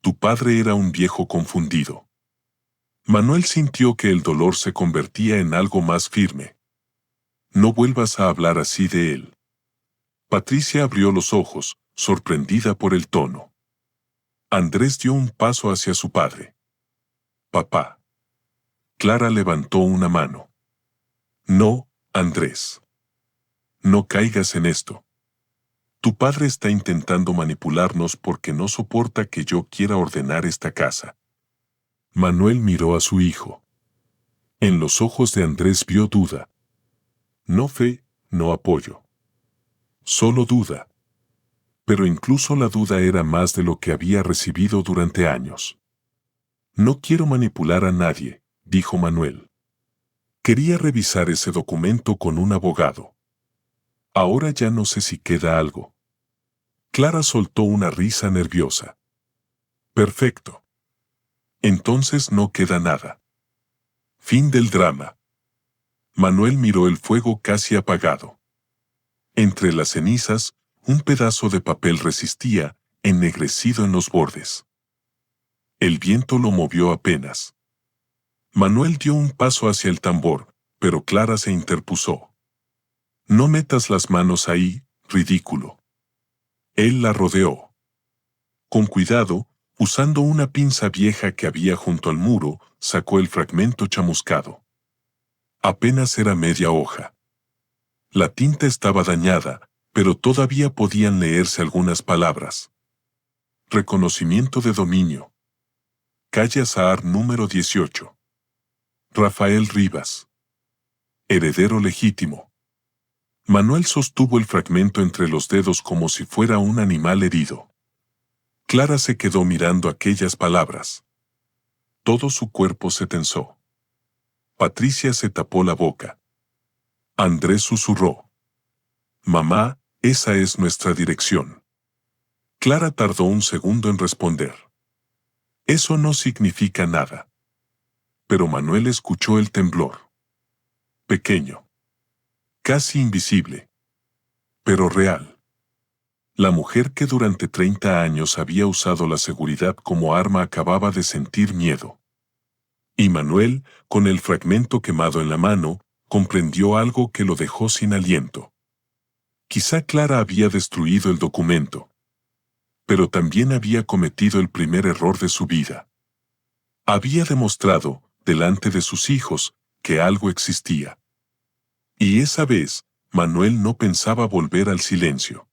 Tu padre era un viejo confundido. Manuel sintió que el dolor se convertía en algo más firme. No vuelvas a hablar así de él. Patricia abrió los ojos, sorprendida por el tono. Andrés dio un paso hacia su padre. Papá. Clara levantó una mano. No, Andrés. No caigas en esto. Tu padre está intentando manipularnos porque no soporta que yo quiera ordenar esta casa. Manuel miró a su hijo. En los ojos de Andrés vio duda. No fe, no apoyo. Solo duda. Pero incluso la duda era más de lo que había recibido durante años. No quiero manipular a nadie, dijo Manuel. Quería revisar ese documento con un abogado. Ahora ya no sé si queda algo. Clara soltó una risa nerviosa. Perfecto. Entonces no queda nada. Fin del drama. Manuel miró el fuego casi apagado. Entre las cenizas, un pedazo de papel resistía, ennegrecido en los bordes. El viento lo movió apenas. Manuel dio un paso hacia el tambor, pero Clara se interpuso. No metas las manos ahí, ridículo. Él la rodeó. Con cuidado, usando una pinza vieja que había junto al muro, sacó el fragmento chamuscado. Apenas era media hoja. La tinta estaba dañada, pero todavía podían leerse algunas palabras. Reconocimiento de dominio. Calle Azahar número 18. Rafael Rivas. Heredero legítimo. Manuel sostuvo el fragmento entre los dedos como si fuera un animal herido. Clara se quedó mirando aquellas palabras. Todo su cuerpo se tensó. Patricia se tapó la boca. Andrés susurró. Mamá, esa es nuestra dirección. Clara tardó un segundo en responder. Eso no significa nada. Pero Manuel escuchó el temblor. Pequeño. Casi invisible. Pero real. La mujer que durante 30 años había usado la seguridad como arma acababa de sentir miedo. Y Manuel, con el fragmento quemado en la mano, comprendió algo que lo dejó sin aliento. Quizá Clara había destruido el documento. Pero también había cometido el primer error de su vida. Había demostrado, delante de sus hijos, que algo existía. Y esa vez, Manuel no pensaba volver al silencio.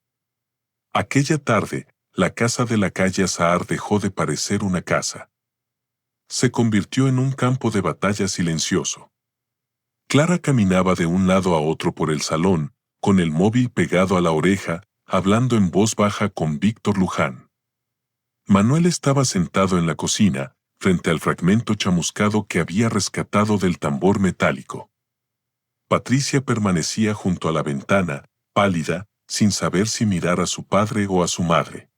Aquella tarde, la casa de la calle Azahar dejó de parecer una casa. Se convirtió en un campo de batalla silencioso. Clara caminaba de un lado a otro por el salón, con el móvil pegado a la oreja, hablando en voz baja con Víctor Luján. Manuel estaba sentado en la cocina, frente al fragmento chamuscado que había rescatado del tambor metálico. Patricia permanecía junto a la ventana, pálida, sin saber si mirar a su padre o a su madre.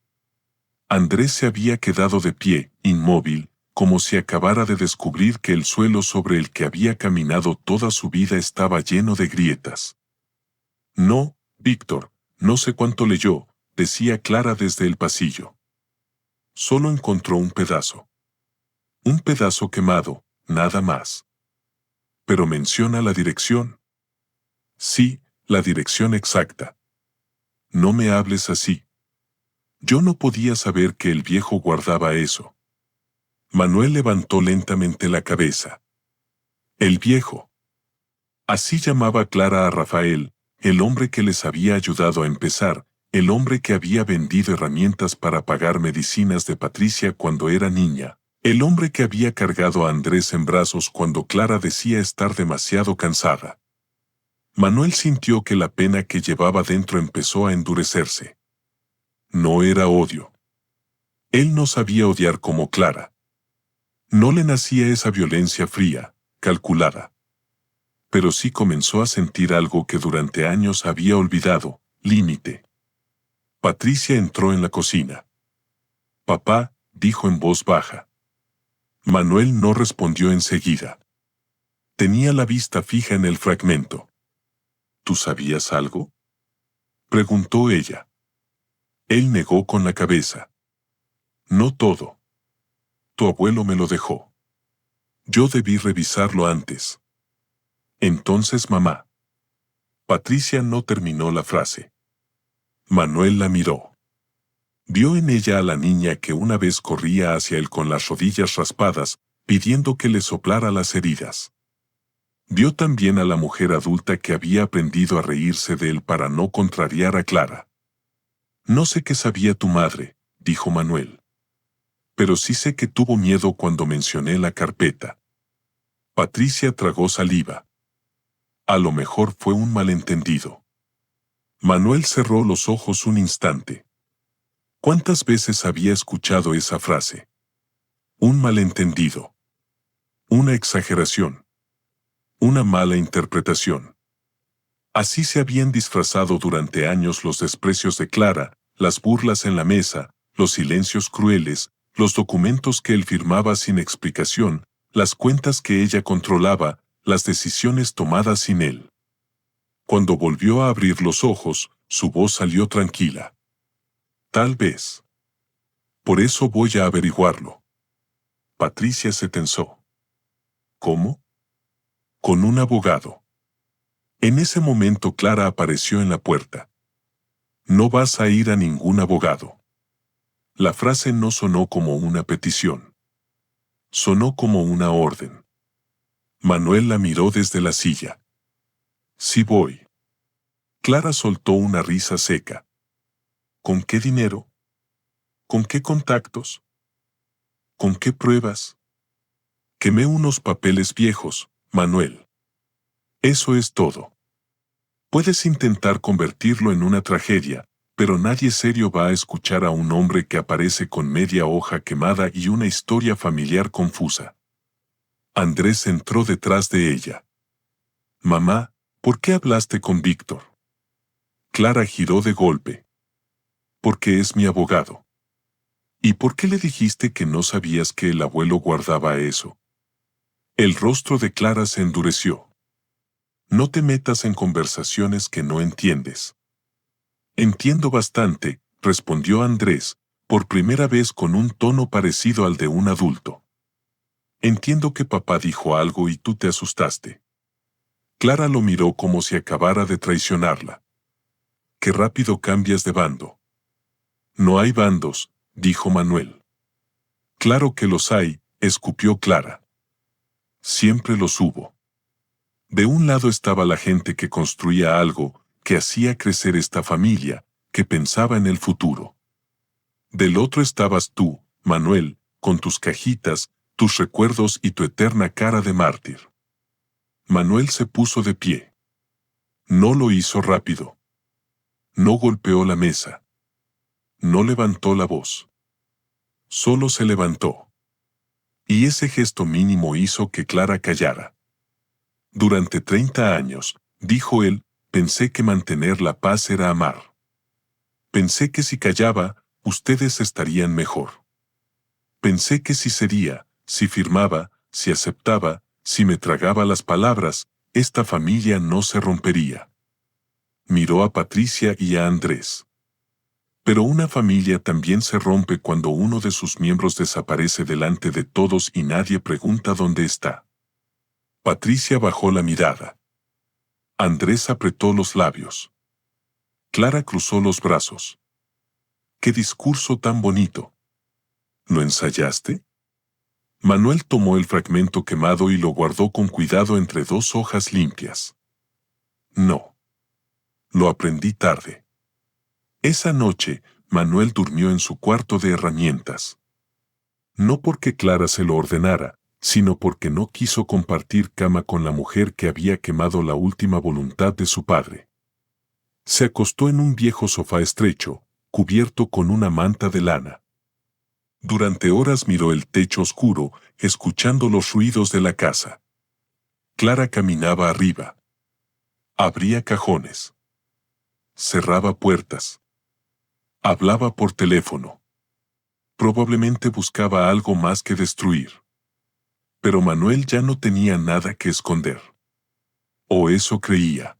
Andrés se había quedado de pie, inmóvil, como si acabara de descubrir que el suelo sobre el que había caminado toda su vida estaba lleno de grietas. No, Víctor, no sé cuánto leyó, decía Clara desde el pasillo. Solo encontró un pedazo. Un pedazo quemado, nada más. Pero menciona la dirección. Sí, la dirección exacta. No me hables así. Yo no podía saber que el viejo guardaba eso. Manuel levantó lentamente la cabeza. El viejo. Así llamaba Clara a Rafael, el hombre que les había ayudado a empezar, el hombre que había vendido herramientas para pagar medicinas de Patricia cuando era niña, el hombre que había cargado a Andrés en brazos cuando Clara decía estar demasiado cansada. Manuel sintió que la pena que llevaba dentro empezó a endurecerse. No era odio. Él no sabía odiar como Clara. No le nacía esa violencia fría, calculada. Pero sí comenzó a sentir algo que durante años había olvidado, límite. Patricia entró en la cocina. Papá, dijo en voz baja. Manuel no respondió enseguida. Tenía la vista fija en el fragmento. ¿Tú sabías algo?, preguntó ella. Él negó con la cabeza. No todo. Tu abuelo me lo dejó. Yo debí revisarlo antes. Entonces mamá. Patricia no terminó la frase. Manuel la miró. Vio en ella a la niña que una vez corría hacia él con las rodillas raspadas, pidiendo que le soplara las heridas. Vio también a la mujer adulta que había aprendido a reírse de él para no contrariar a Clara. No sé qué sabía tu madre, dijo Manuel. Pero sí sé que tuvo miedo cuando mencioné la carpeta. Patricia tragó saliva. A lo mejor fue un malentendido. Manuel cerró los ojos un instante. ¿Cuántas veces había escuchado esa frase? Un malentendido. Una exageración. Una mala interpretación. Así se habían disfrazado durante años los desprecios de Clara, las burlas en la mesa, los silencios crueles, los documentos que él firmaba sin explicación, las cuentas que ella controlaba, las decisiones tomadas sin él. Cuando volvió a abrir los ojos, su voz salió tranquila. Tal vez. Por eso voy a averiguarlo. Patricia se tensó. ¿Cómo? Con un abogado. En ese momento Clara apareció en la puerta. No vas a ir a ningún abogado. La frase no sonó como una petición. Sonó como una orden. Manuel la miró desde la silla. Sí voy. Clara soltó una risa seca. ¿Con qué dinero? ¿Con qué contactos? ¿Con qué pruebas? Quemé unos papeles viejos, Manuel. Eso es todo. Puedes intentar convertirlo en una tragedia, pero nadie serio va a escuchar a un hombre que aparece con media hoja quemada y una historia familiar confusa. Andrés entró detrás de ella. Mamá, ¿por qué hablaste con Víctor? Clara giró de golpe. Porque es mi abogado. ¿Y por qué le dijiste que no sabías que el abuelo guardaba eso? El rostro de Clara se endureció. No te metas en conversaciones que no entiendes. Entiendo bastante, respondió Andrés, por primera vez con un tono parecido al de un adulto. Entiendo que papá dijo algo y tú te asustaste. Clara lo miró como si acabara de traicionarla. Qué rápido cambias de bando. No hay bandos, dijo Manuel. Claro que los hay, escupió Clara. Siempre los hubo. De un lado estaba la gente que construía algo, que hacía crecer esta familia, que pensaba en el futuro. Del otro estabas tú, Manuel, con tus cajitas, tus recuerdos y tu eterna cara de mártir. Manuel se puso de pie. No lo hizo rápido. No golpeó la mesa. No levantó la voz. Solo se levantó. Y ese gesto mínimo hizo que Clara callara. Durante 30 años, dijo él, pensé que mantener la paz era amar. Pensé que si callaba, ustedes estarían mejor. Pensé que si cedía, si firmaba, si aceptaba, si me tragaba las palabras, esta familia no se rompería. Miró a Patricia y a Andrés. Pero una familia también se rompe cuando uno de sus miembros desaparece delante de todos y nadie pregunta dónde está. Patricia bajó la mirada. Andrés apretó los labios. Clara cruzó los brazos. ¡Qué discurso tan bonito! ¿Lo ensayaste? Manuel tomó el fragmento quemado y lo guardó con cuidado entre dos hojas limpias. No. Lo aprendí tarde. Esa noche, Manuel durmió en su cuarto de herramientas. No porque Clara se lo ordenara, sino porque no quiso compartir cama con la mujer que había quemado la última voluntad de su padre. Se acostó en un viejo sofá estrecho, cubierto con una manta de lana. Durante horas miró el techo oscuro, escuchando los ruidos de la casa. Clara caminaba arriba. Abría cajones. Cerraba puertas. Hablaba por teléfono. Probablemente buscaba algo más que destruir. Pero Manuel ya no tenía nada que esconder. O eso creía.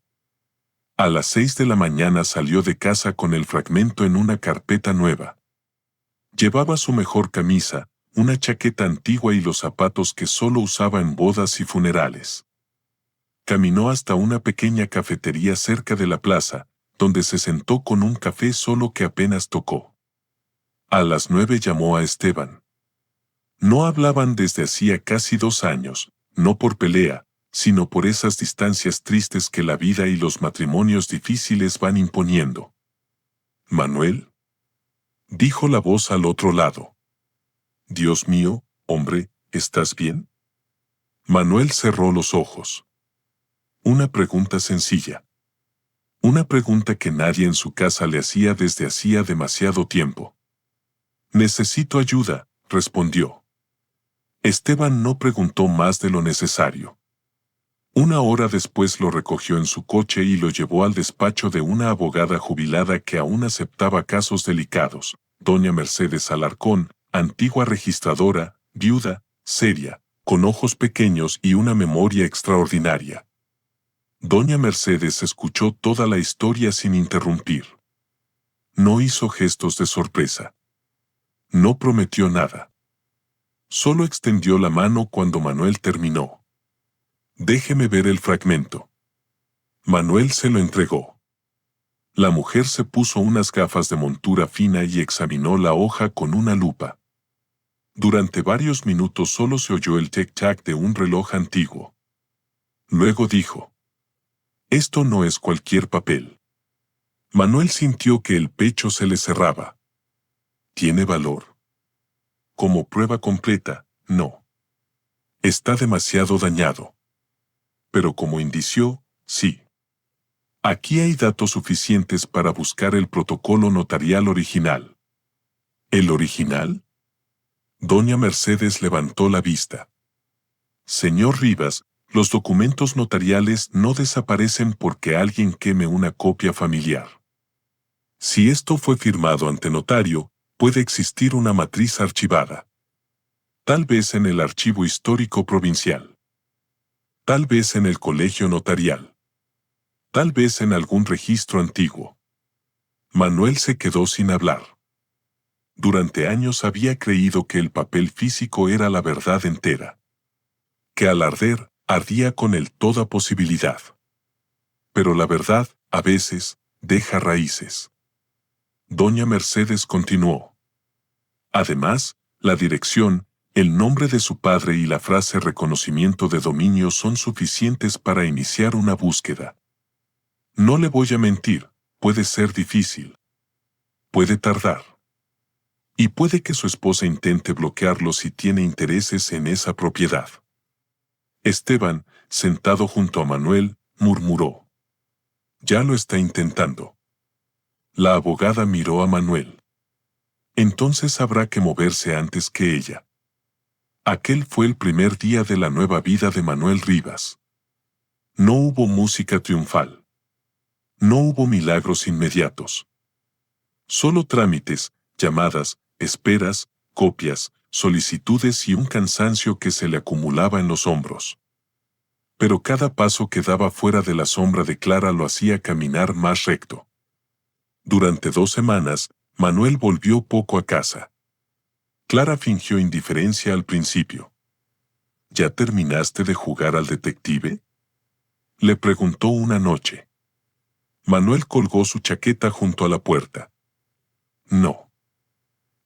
A las 6 de la mañana salió de casa con el fragmento en una carpeta nueva. Llevaba su mejor camisa, una chaqueta antigua y los zapatos que solo usaba en bodas y funerales. Caminó hasta una pequeña cafetería cerca de la plaza, donde se sentó con un café solo que apenas tocó. A las 9 llamó a Esteban. No hablaban desde hacía casi 2 años, no por pelea, sino por esas distancias tristes que la vida y los matrimonios difíciles van imponiendo. Manuel, dijo la voz al otro lado. Dios mío, hombre, ¿estás bien? Manuel cerró los ojos. Una pregunta sencilla. Una pregunta que nadie en su casa le hacía desde hacía demasiado tiempo. Necesito ayuda, respondió. Esteban no preguntó más de lo necesario. Una hora después lo recogió en su coche y lo llevó al despacho de una abogada jubilada que aún aceptaba casos delicados, doña Mercedes Alarcón, antigua registradora, viuda, seria, con ojos pequeños y una memoria extraordinaria. Doña Mercedes escuchó toda la historia sin interrumpir. No hizo gestos de sorpresa. No prometió nada. Solo extendió la mano cuando Manuel terminó. Déjeme ver el fragmento. Manuel se lo entregó. La mujer se puso unas gafas de montura fina y examinó la hoja con una lupa. Durante varios minutos solo se oyó el tic-tac de un reloj antiguo. Luego dijo: esto no es cualquier papel. Manuel sintió que el pecho se le cerraba. ¿Tiene valor? Como prueba completa, no. Está demasiado dañado. Pero como indicio, sí. Aquí hay datos suficientes para buscar el protocolo notarial original. ¿El original? Doña Mercedes levantó la vista. Señor Rivas, los documentos notariales no desaparecen porque alguien queme una copia familiar. Si esto fue firmado ante notario, puede existir una matriz archivada. Tal vez en el Archivo Histórico Provincial. Tal vez en el Colegio Notarial. Tal vez en algún registro antiguo. Manuel se quedó sin hablar. Durante años había creído que el papel físico era la verdad entera. Que al arder, ardía con él toda posibilidad. Pero la verdad, a veces, deja raíces. Doña Mercedes continuó. Además, la dirección, el nombre de su padre y la frase reconocimiento de dominio son suficientes para iniciar una búsqueda. No le voy a mentir, puede ser difícil. Puede tardar. Y puede que su esposa intente bloquearlo si tiene intereses en esa propiedad. Esteban, sentado junto a Manuel, murmuró. Ya lo está intentando. La abogada miró a Manuel. Entonces habrá que moverse antes que ella. Aquel fue el primer día de la nueva vida de Manuel Rivas. No hubo música triunfal. No hubo milagros inmediatos. Solo trámites, llamadas, esperas, copias, solicitudes y un cansancio que se le acumulaba en los hombros. Pero cada paso que daba fuera de la sombra de Clara lo hacía caminar más recto. Durante 2 semanas, Manuel volvió poco a casa. Clara fingió indiferencia al principio. ¿Ya terminaste de jugar al detective?, le preguntó una noche. Manuel colgó su chaqueta junto a la puerta. No.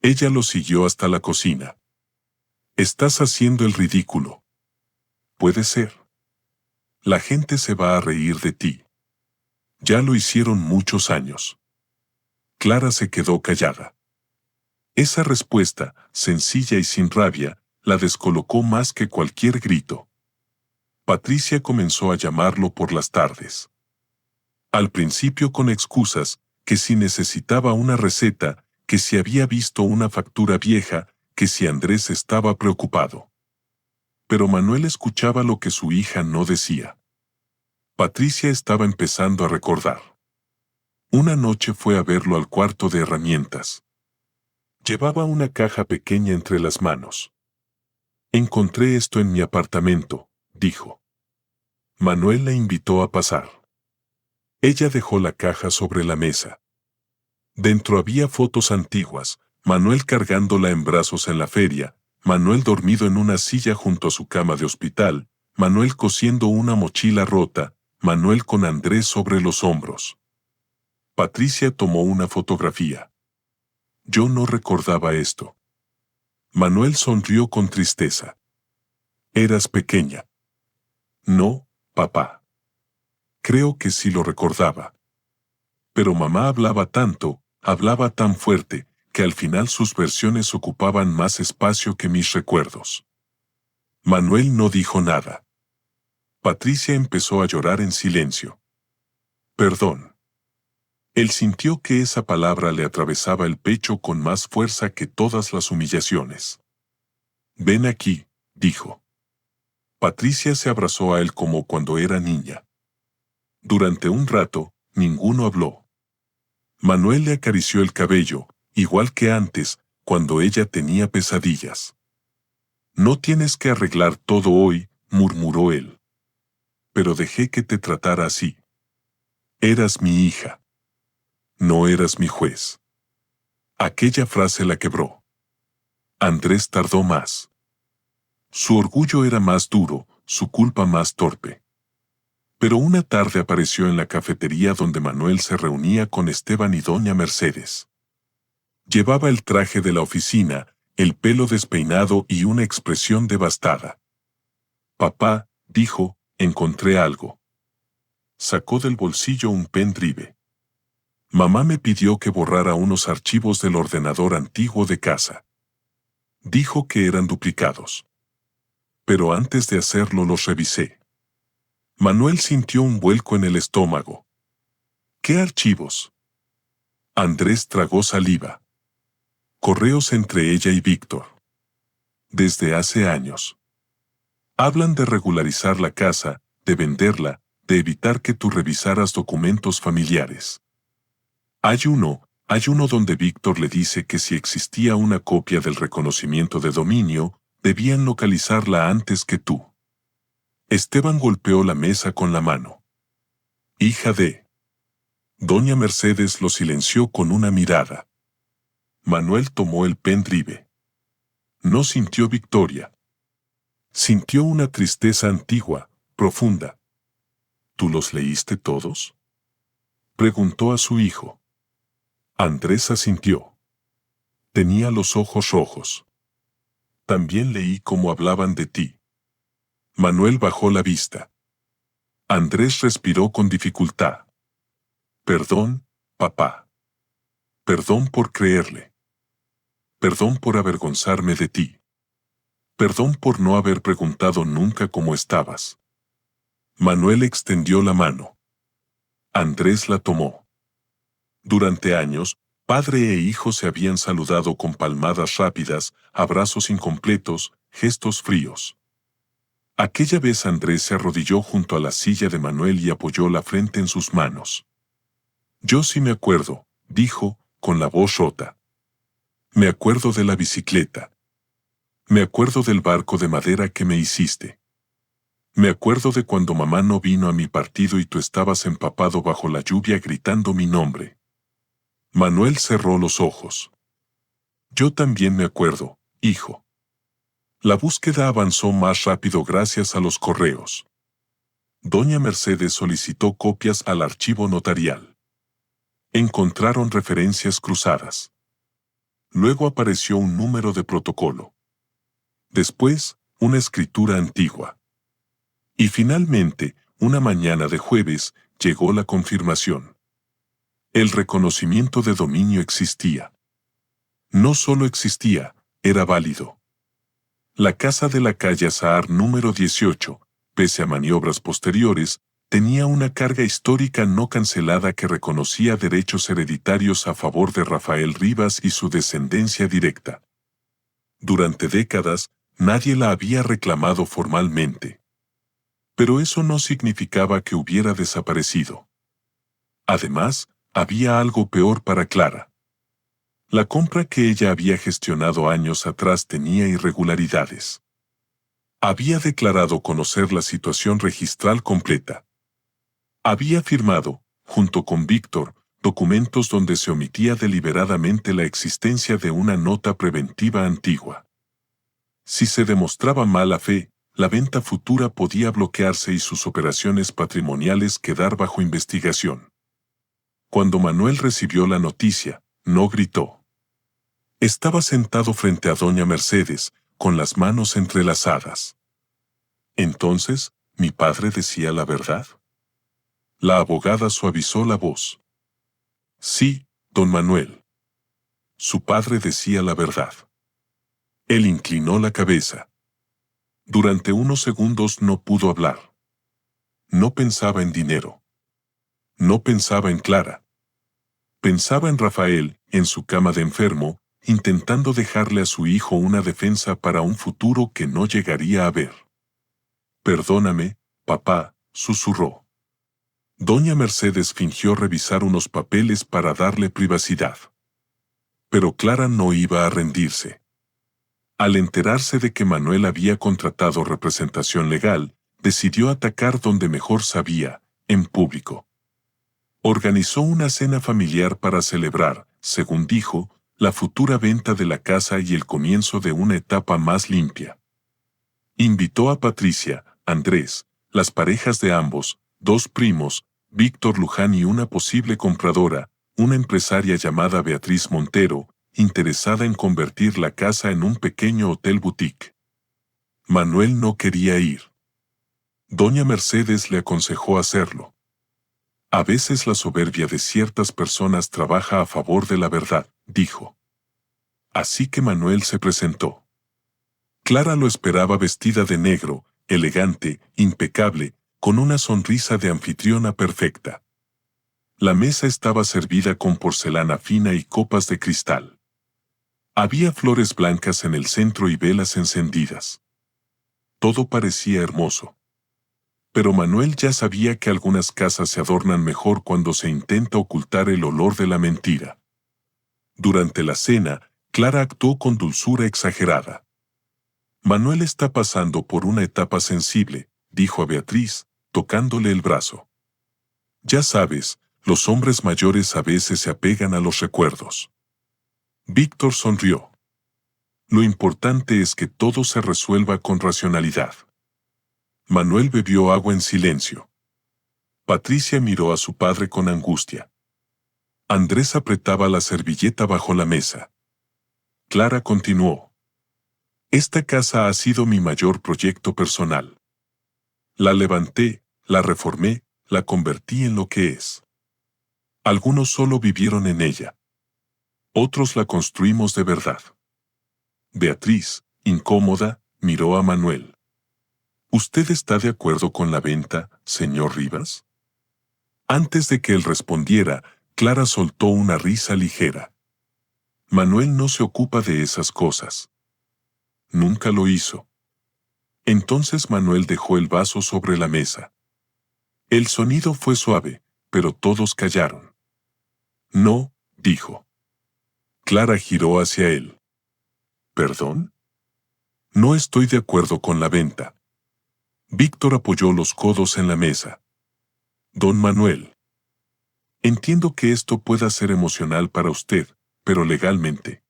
Ella lo siguió hasta la cocina. Estás haciendo el ridículo. Puede ser. La gente se va a reír de ti. Ya lo hicieron muchos años. Clara se quedó callada. Esa respuesta, sencilla y sin rabia, la descolocó más que cualquier grito. Patricia comenzó a llamarlo por las tardes. Al principio con excusas, que si necesitaba una receta, que si había visto una factura vieja, que si Andrés estaba preocupado. Pero Manuel escuchaba lo que su hija no decía. Patricia estaba empezando a recordar. Una noche fue a verlo al cuarto de herramientas. Llevaba una caja pequeña entre las manos. Encontré esto en mi apartamento, dijo. Manuel la invitó a pasar. Ella dejó la caja sobre la mesa. Dentro había fotos antiguas, Manuel cargándola en brazos en la feria, Manuel dormido en una silla junto a su cama de hospital, Manuel cosiendo una mochila rota, Manuel con Andrés sobre los hombros. Patricia tomó una fotografía. Yo no recordaba esto. Manuel sonrió con tristeza. Eras pequeña. No, papá. Creo que sí lo recordaba. Pero mamá hablaba tanto, hablaba tan fuerte, que al final sus versiones ocupaban más espacio que mis recuerdos. Manuel no dijo nada. Patricia empezó a llorar en silencio. Perdón. Él sintió que esa palabra le atravesaba el pecho con más fuerza que todas las humillaciones. Ven aquí, dijo. Patricia se abrazó a él como cuando era niña. Durante un rato, ninguno habló. Manuel le acarició el cabello, igual que antes, cuando ella tenía pesadillas. No tienes que arreglar todo hoy, murmuró él. Pero dejé que te tratara así. Eras mi hija. No eras mi juez. Aquella frase la quebró. Andrés tardó más. Su orgullo era más duro, su culpa más torpe. Pero una tarde apareció en la cafetería donde Manuel se reunía con Esteban y doña Mercedes. Llevaba el traje de la oficina, el pelo despeinado y una expresión devastada. Papá, dijo, encontré algo. Sacó del bolsillo un pendrive. Mamá me pidió que borrara unos archivos del ordenador antiguo de casa. Dijo que eran duplicados. Pero antes de hacerlo los revisé. Manuel sintió un vuelco en el estómago. ¿Qué archivos? Andrés tragó saliva. Correos entre ella y Víctor. Desde hace años. Hablan de regularizar la casa, de venderla, de evitar que tú revisaras documentos familiares. Hay uno donde Víctor le dice que si existía una copia del reconocimiento de dominio, debían localizarla antes que tú. Esteban golpeó la mesa con la mano. Hija de... Doña Mercedes lo silenció con una mirada. Manuel tomó el pendrive. No sintió victoria. Sintió una tristeza antigua, profunda. ¿Tú los leíste todos? Preguntó a su hijo. Andrés asintió. Tenía los ojos rojos. También leí cómo hablaban de ti. Manuel bajó la vista. Andrés respiró con dificultad. Perdón, papá. Perdón por creerle. Perdón por avergonzarme de ti. Perdón por no haber preguntado nunca cómo estabas. Manuel extendió la mano. Andrés la tomó. Durante años, padre e hijo se habían saludado con palmadas rápidas, abrazos incompletos, gestos fríos. Aquella vez Andrés se arrodilló junto a la silla de Manuel y apoyó la frente en sus manos. Yo sí me acuerdo, dijo, con la voz rota. Me acuerdo de la bicicleta. Me acuerdo del barco de madera que me hiciste. Me acuerdo de cuando mamá no vino a mi partido y tú estabas empapado bajo la lluvia gritando mi nombre. Manuel cerró los ojos. Yo también me acuerdo, hijo. La búsqueda avanzó más rápido gracias a los correos. Doña Mercedes solicitó copias al archivo notarial. Encontraron referencias cruzadas. Luego apareció un número de protocolo. Después, una escritura antigua. Y finalmente, una mañana de jueves, llegó la confirmación. El reconocimiento de dominio existía. No solo existía, era válido. La casa de la calle Azahar número 18, pese a maniobras posteriores, tenía una carga histórica no cancelada que reconocía derechos hereditarios a favor de Rafael Rivas y su descendencia directa. Durante décadas, nadie la había reclamado formalmente. Pero eso no significaba que hubiera desaparecido. Además, había algo peor para Clara. La compra que ella había gestionado años atrás tenía irregularidades. Había declarado conocer la situación registral completa. Había firmado, junto con Víctor, documentos donde se omitía deliberadamente la existencia de una nota preventiva antigua. Si se demostraba mala fe, la venta futura podía bloquearse y sus operaciones patrimoniales quedar bajo investigación. Cuando Manuel recibió la noticia, no gritó. Estaba sentado frente a doña Mercedes, con las manos entrelazadas. Entonces, ¿mi padre decía la verdad? La abogada suavizó la voz. Sí, don Manuel. su padre decía la verdad. Él inclinó la cabeza. Durante unos segundos no pudo hablar. No pensaba en dinero. No pensaba en Clara. Pensaba en Rafael, en su cama de enfermo, intentando dejarle a su hijo una defensa para un futuro que no llegaría a ver. «Perdóname, papá», susurró. Doña Mercedes fingió revisar unos papeles para darle privacidad. Pero Clara no iba a rendirse. Al enterarse de que Manuel había contratado representación legal, decidió atacar donde mejor sabía, en público. Organizó una cena familiar para celebrar, según dijo, la futura venta de la casa y el comienzo de una etapa más limpia. Invitó a Patricia, Andrés, las parejas de ambos, dos primos, Víctor Luján y una posible compradora, una empresaria llamada Beatriz Montero, interesada en convertir la casa en un pequeño hotel boutique. Manuel no quería ir. Doña Mercedes le aconsejó hacerlo. A veces la soberbia de ciertas personas trabaja a favor de la verdad, dijo. Así que Manuel se presentó. Clara lo esperaba vestida de negro, elegante, impecable, con una sonrisa de anfitriona perfecta. La mesa estaba servida con porcelana fina y copas de cristal. Había flores blancas en el centro y velas encendidas. Todo parecía hermoso. Pero Manuel ya sabía que algunas casas se adornan mejor cuando se intenta ocultar el olor de la mentira. Durante la cena, Clara actuó con dulzura exagerada. Manuel está pasando por una etapa sensible, dijo a Beatriz, tocándole el brazo. Ya sabes, los hombres mayores a veces se apegan a los recuerdos. Víctor sonrió. Lo importante es que todo se resuelva con racionalidad. Manuel bebió agua en silencio. Patricia miró a su padre con angustia. Andrés apretaba la servilleta bajo la mesa. Clara continuó. Esta casa ha sido mi mayor proyecto personal. La levanté, la reformé, la convertí en lo que es. Algunos solo vivieron en ella. Otros la construimos de verdad. Beatriz, incómoda, miró a Manuel. ¿Usted está de acuerdo con la venta, señor Rivas? Antes de que él respondiera, Clara soltó una risa ligera. Manuel no se ocupa de esas cosas. Nunca lo hizo. Entonces Manuel dejó el vaso sobre la mesa. El sonido fue suave, pero todos callaron. No, dijo. Clara giró hacia él. ¿Perdón? No estoy de acuerdo con la venta. Víctor apoyó los codos en la mesa. Don Manuel. Entiendo que esto pueda ser emocional para usted, pero legalmente.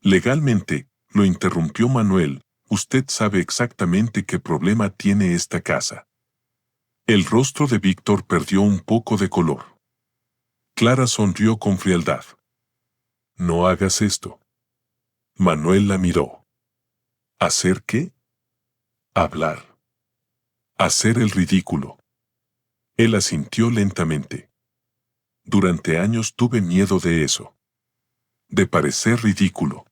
Legalmente, lo interrumpió Manuel, usted sabe exactamente qué problema tiene esta casa. El rostro de Víctor perdió un poco de color. Clara sonrió con frialdad. No hagas esto. Manuel la miró. ¿Hacer qué? Hablar. Hacer el ridículo. Él asintió lentamente. Durante años tuve miedo de eso. De parecer ridículo.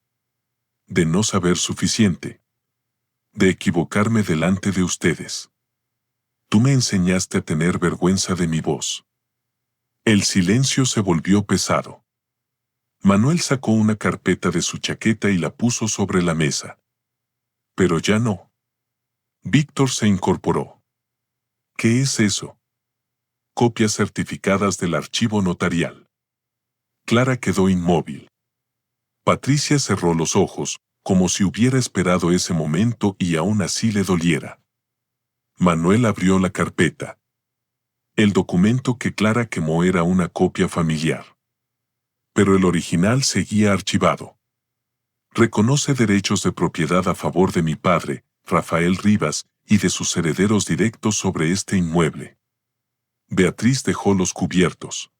De no saber suficiente. De equivocarme delante de ustedes. Tú me enseñaste a tener vergüenza de mi voz. El silencio se volvió pesado. Manuel sacó una carpeta de su chaqueta y la puso sobre la mesa. Pero ya no. Víctor se incorporó. ¿Qué es eso? Copias certificadas del archivo notarial. Clara quedó inmóvil. Patricia cerró los ojos, como si hubiera esperado ese momento y aún así le doliera. Manuel abrió la carpeta. El documento que Clara quemó era una copia familiar. Pero el original seguía archivado. Reconoce derechos de propiedad a favor de mi padre, Rafael Rivas, y de sus herederos directos sobre este inmueble. Beatriz dejó los cubiertos.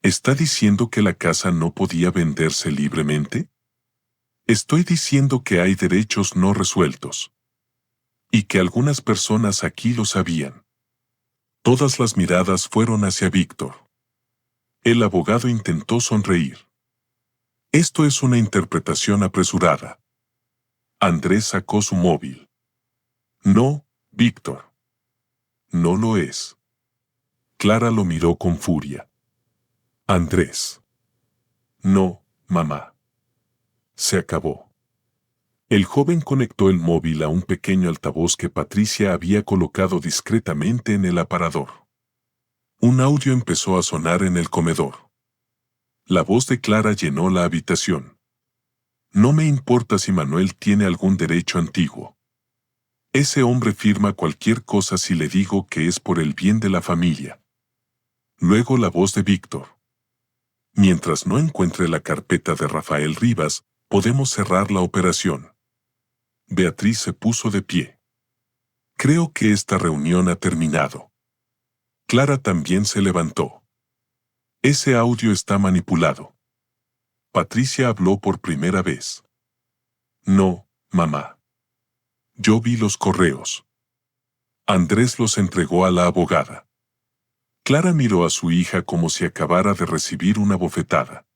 ¿Está diciendo que la casa no podía venderse libremente? Estoy diciendo que hay derechos no resueltos. Y que algunas personas aquí lo sabían. Todas las miradas fueron hacia Víctor. El abogado intentó sonreír. Esto es una interpretación apresurada. Andrés sacó su móvil. No, Víctor. No lo es. Clara lo miró con furia. Andrés. No, mamá. Se acabó. El joven conectó el móvil a un pequeño altavoz que Patricia había colocado discretamente en el aparador. Un audio empezó a sonar en el comedor. La voz de Clara llenó la habitación. No me importa si Manuel tiene algún derecho antiguo. Ese hombre firma cualquier cosa si le digo que es por el bien de la familia. Luego la voz de Víctor. Mientras no encuentre la carpeta de Rafael Rivas, podemos cerrar la operación. Beatriz se puso de pie. Creo que esta reunión ha terminado. Clara también se levantó. Ese audio está manipulado. Patricia habló por primera vez. No, mamá. Yo vi los correos. Andrés los entregó a la abogada. Clara miró a su hija como si acabara de recibir una bofetada.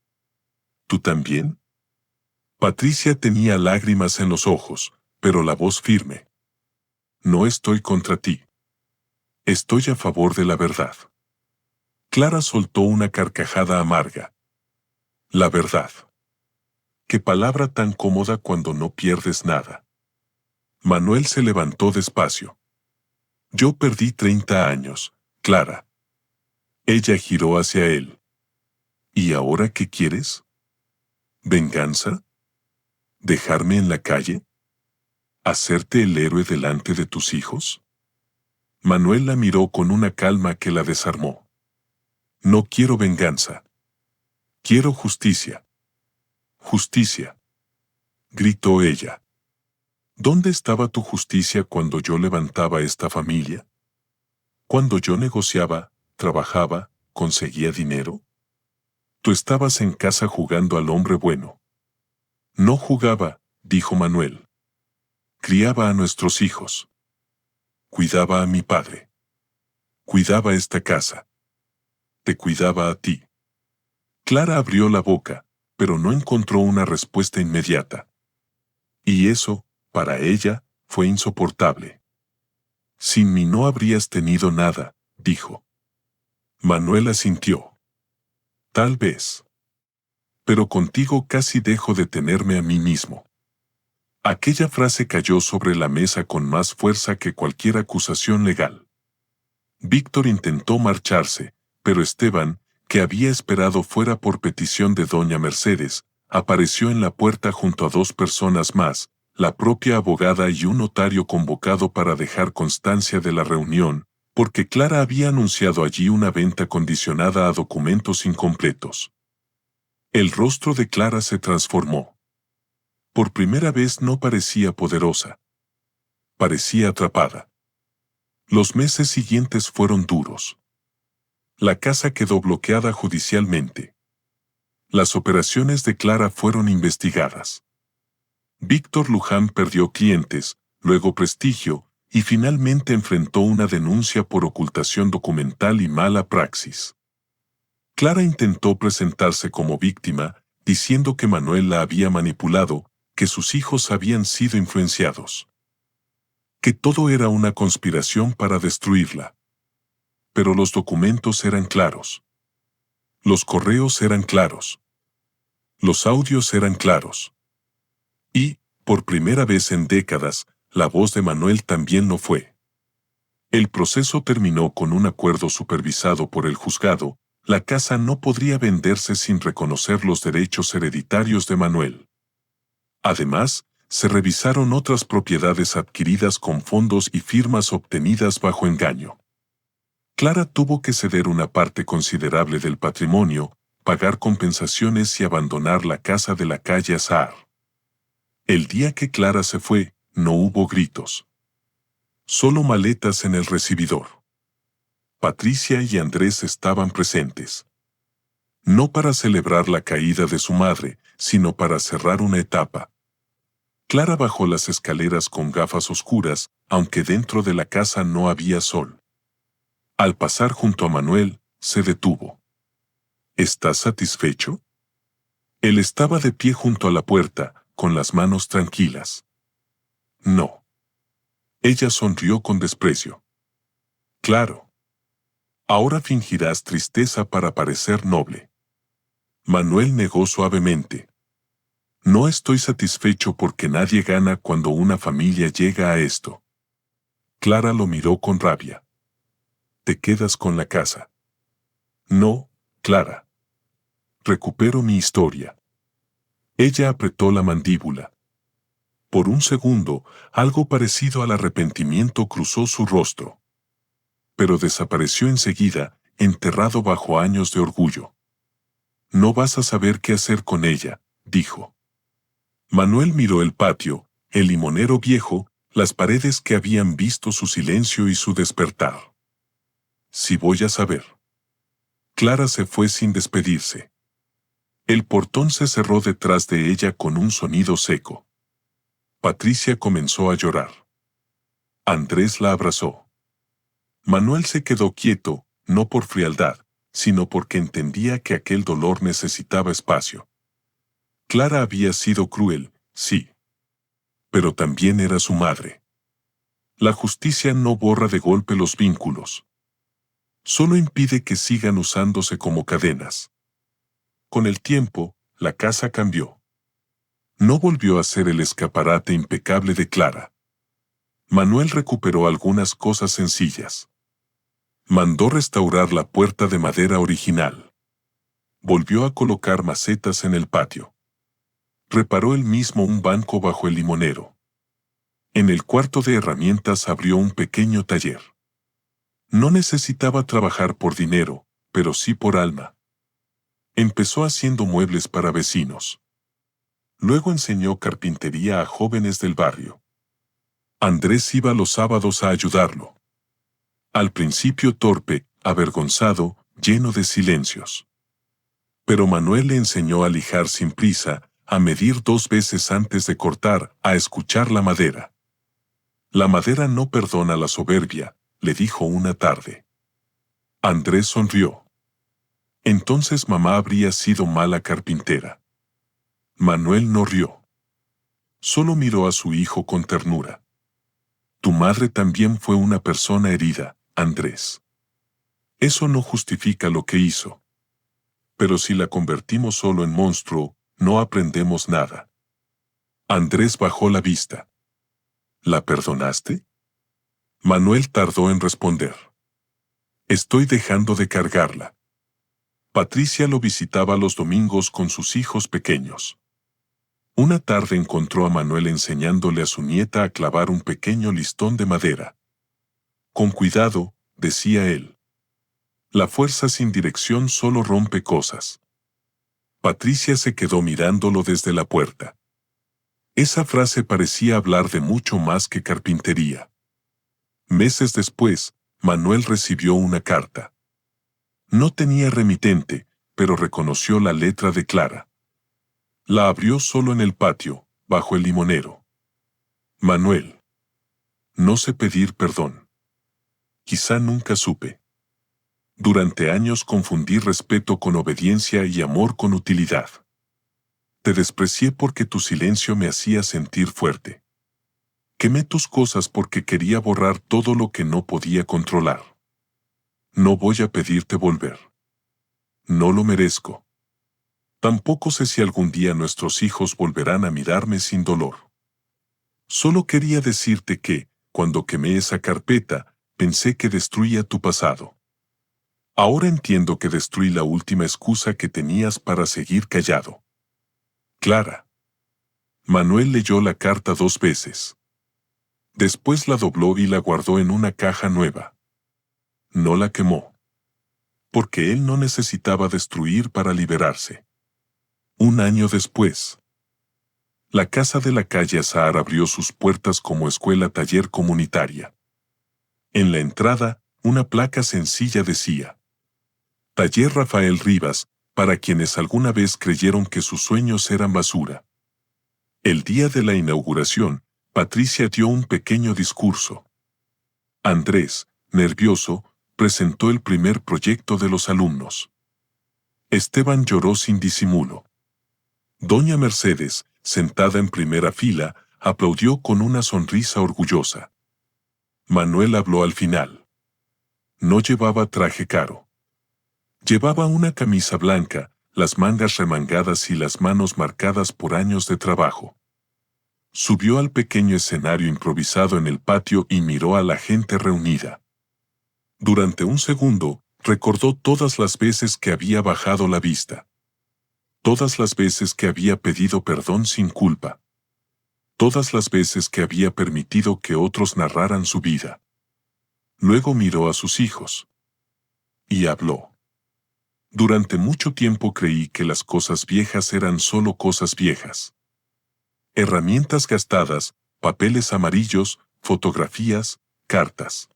¿Tú también? Patricia tenía lágrimas en los ojos, pero la voz firme. No estoy contra ti. Estoy a favor de la verdad. Clara soltó una carcajada amarga. La verdad. Qué palabra tan cómoda cuando no pierdes nada. Manuel se levantó despacio. Yo perdí 30 años, Clara. Ella giró hacia él. ¿Y ahora qué quieres? ¿Venganza? ¿Dejarme en la calle? ¿Hacerte el héroe delante de tus hijos? Manuel la miró con una calma que la desarmó. No quiero venganza. Quiero justicia. Justicia. Gritó ella. ¿Dónde estaba tu justicia cuando yo levantaba esta familia? Cuando yo negociaba, trabajaba, conseguía dinero. Tú estabas en casa jugando al hombre bueno. No jugaba, dijo Manuel. Criaba a nuestros hijos. Cuidaba a mi padre. Cuidaba esta casa. Te cuidaba a ti. Clara abrió la boca, pero no encontró una respuesta inmediata. Y eso, para ella, fue insoportable. Sin mí no habrías tenido nada, dijo. Manuel asintió. Tal vez. Pero contigo casi dejo de tenerme a mí mismo. Aquella frase cayó sobre la mesa con más fuerza que cualquier acusación legal. Víctor intentó marcharse, pero Esteban, que había esperado fuera por petición de doña Mercedes, apareció en la puerta junto a 2 personas más, la propia abogada y un notario convocado para dejar constancia de la reunión, porque Clara había anunciado allí una venta condicionada a documentos incompletos. El rostro de Clara se transformó. Por primera vez no parecía poderosa. Parecía atrapada. Los meses siguientes fueron duros. La casa quedó bloqueada judicialmente. Las operaciones de Clara fueron investigadas. Víctor Luján perdió clientes, luego prestigio, y finalmente enfrentó una denuncia por ocultación documental y mala praxis. Clara intentó presentarse como víctima, diciendo que Manuel la había manipulado, que sus hijos habían sido influenciados. Que todo era una conspiración para destruirla. Pero los documentos eran claros. Los correos eran claros. Los audios eran claros. Y, por primera vez en décadas, la voz de Manuel también lo fue. El proceso terminó con un acuerdo supervisado por el juzgado. La casa no podría venderse sin reconocer los derechos hereditarios de Manuel. Además, se revisaron otras propiedades adquiridas con fondos y firmas obtenidas bajo engaño. Clara tuvo que ceder una parte considerable del patrimonio, pagar compensaciones y abandonar la casa de la calle Azahar. El día que Clara se fue, no hubo gritos. Solo maletas en el recibidor. Patricia y Andrés estaban presentes. No para celebrar la caída de su madre, sino para cerrar una etapa. Clara bajó las escaleras con gafas oscuras, aunque dentro de la casa no había sol. Al pasar junto a Manuel, se detuvo. ¿Estás satisfecho? Él estaba de pie junto a la puerta, con las manos tranquilas. No. Ella sonrió con desprecio. Claro. Ahora fingirás tristeza para parecer noble. Manuel negó suavemente. No estoy satisfecho porque nadie gana cuando una familia llega a esto. Clara lo miró con rabia. Te quedas con la casa. No, Clara. Recupero mi historia. Ella apretó la mandíbula. Por un segundo, algo parecido al arrepentimiento cruzó su rostro. Pero desapareció enseguida, enterrado bajo años de orgullo. No vas a saber qué hacer con ella, dijo. Manuel miró el patio, el limonero viejo, las paredes que habían visto su silencio y su despertar. Sí voy a saber. Clara se fue sin despedirse. El portón se cerró detrás de ella con un sonido seco. Patricia comenzó a llorar. Andrés la abrazó. Manuel se quedó quieto, no por frialdad, sino porque entendía que aquel dolor necesitaba espacio. Clara había sido cruel, sí. Pero también era su madre. La justicia no borra de golpe los vínculos. Solo impide que sigan usándose como cadenas. Con el tiempo, la casa cambió. No volvió a ser el escaparate impecable de Clara. Manuel recuperó algunas cosas sencillas. Mandó restaurar la puerta de madera original. Volvió a colocar macetas en el patio. Reparó él mismo un banco bajo el limonero. En el cuarto de herramientas abrió un pequeño taller. No necesitaba trabajar por dinero, pero sí por alma. Empezó haciendo muebles para vecinos. Luego enseñó carpintería a jóvenes del barrio. Andrés iba los sábados a ayudarlo. Al principio torpe, avergonzado, lleno de silencios. Pero Manuel le enseñó a lijar sin prisa, a medir 2 veces antes de cortar, a escuchar la madera. La madera no perdona la soberbia, le dijo una tarde. Andrés sonrió. Entonces mamá habría sido mala carpintera. Manuel no rió. Solo miró a su hijo con ternura. Tu madre también fue una persona herida, Andrés. Eso no justifica lo que hizo. Pero si la convertimos solo en monstruo, no aprendemos nada. Andrés bajó la vista. ¿La perdonaste? Manuel tardó en responder. Estoy dejando de cargarla. Patricia lo visitaba los domingos con sus hijos pequeños. Una tarde encontró a Manuel enseñándole a su nieta a clavar un pequeño listón de madera. Con cuidado, decía él. La fuerza sin dirección solo rompe cosas. Patricia se quedó mirándolo desde la puerta. Esa frase parecía hablar de mucho más que carpintería. Meses después, Manuel recibió una carta. No tenía remitente, pero reconoció la letra de Clara. La abrió solo en el patio, bajo el limonero. Manuel. No sé pedir perdón. Quizá nunca supe. Durante años confundí respeto con obediencia y amor con utilidad. Te desprecié porque tu silencio me hacía sentir fuerte. Quemé tus cosas porque quería borrar todo lo que no podía controlar. No voy a pedirte volver. No lo merezco. Tampoco sé si algún día nuestros hijos volverán a mirarme sin dolor. Solo quería decirte que, cuando quemé esa carpeta, pensé que destruía tu pasado. Ahora entiendo que destruí la última excusa que tenías para seguir callado. Clara. Manuel leyó la carta 2 veces. Después la dobló y la guardó en una caja nueva. No la quemó. Porque él no necesitaba destruir para liberarse. Un año después. La casa de la calle Azahar abrió sus puertas como escuela-taller comunitaria. En la entrada, una placa sencilla decía: Taller Rafael Rivas, para quienes alguna vez creyeron que sus sueños eran basura. El día de la inauguración, Patricia dio un pequeño discurso. Andrés, nervioso, presentó el primer proyecto de los alumnos. Esteban lloró sin disimulo. Doña Mercedes, sentada en primera fila, aplaudió con una sonrisa orgullosa. Manuel habló al final. No llevaba traje caro. Llevaba una camisa blanca, las mangas remangadas y las manos marcadas por años de trabajo. Subió al pequeño escenario improvisado en el patio y miró a la gente reunida. Durante un segundo, recordó todas las veces que había bajado la vista. Todas las veces que había pedido perdón sin culpa. Todas las veces que había permitido que otros narraran su vida. Luego miró a sus hijos. Y habló. Durante mucho tiempo creí que las cosas viejas eran solo cosas viejas. Herramientas gastadas, papeles amarillos, fotografías, cartas.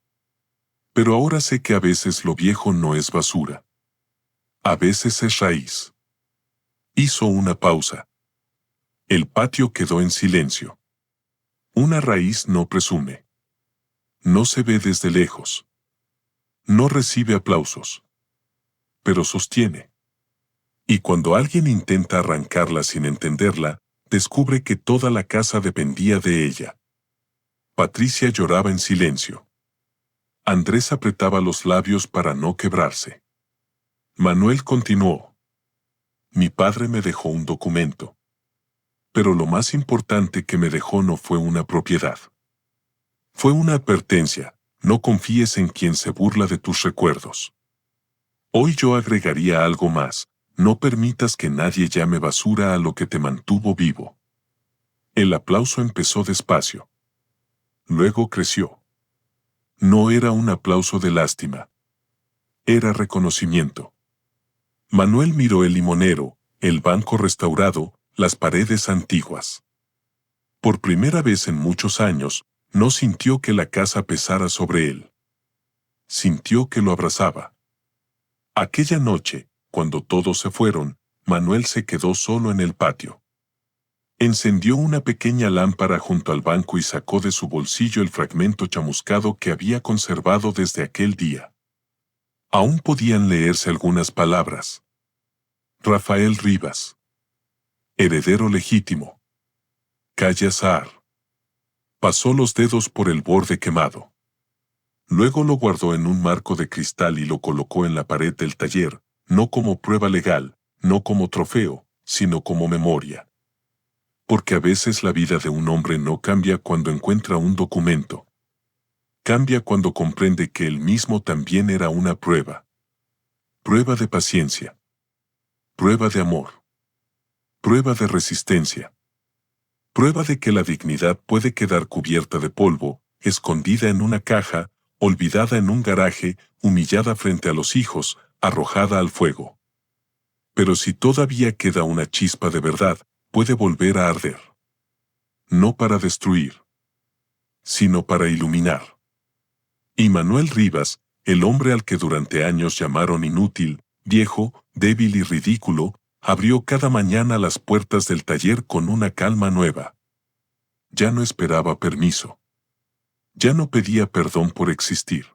Pero ahora sé que a veces lo viejo no es basura. A veces es raíz. Hizo una pausa. El patio quedó en silencio. Una raíz no presume. No se ve desde lejos. No recibe aplausos. Pero sostiene. Y cuando alguien intenta arrancarla sin entenderla, descubre que toda la casa dependía de ella. Patricia lloraba en silencio. Andrés apretaba los labios para no quebrarse. Manuel continuó. Mi padre me dejó un documento. Pero lo más importante que me dejó no fue una propiedad. Fue una advertencia: no confíes en quien se burla de tus recuerdos. Hoy yo agregaría algo más: no permitas que nadie llame basura a lo que te mantuvo vivo. El aplauso empezó despacio. Luego creció. No era un aplauso de lástima. Era reconocimiento. Manuel miró el limonero, el banco restaurado, las paredes antiguas. Por primera vez en muchos años, no sintió que la casa pesara sobre él. Sintió que lo abrazaba. Aquella noche, cuando todos se fueron, Manuel se quedó solo en el patio. Encendió una pequeña lámpara junto al banco y sacó de su bolsillo el fragmento chamuscado que había conservado desde aquel día. Aún podían leerse algunas palabras. Rafael Rivas. Heredero legítimo. Calle Azahar. Pasó los dedos por el borde quemado. Luego lo guardó en un marco de cristal y lo colocó en la pared del taller, no como prueba legal, no como trofeo, sino como memoria. Porque a veces la vida de un hombre no cambia cuando encuentra un documento. Cambia cuando comprende que él mismo también era una prueba. Prueba de paciencia. Prueba de amor. Prueba de resistencia. Prueba de que la dignidad puede quedar cubierta de polvo, escondida en una caja, olvidada en un garaje, humillada frente a los hijos, arrojada al fuego. Pero si todavía queda una chispa de verdad, puede volver a arder. No para destruir, sino para iluminar. Y Manuel Rivas, el hombre al que durante años llamaron inútil, viejo, débil y ridículo, abrió cada mañana las puertas del taller con una calma nueva. Ya no esperaba permiso. Ya no pedía perdón por existir.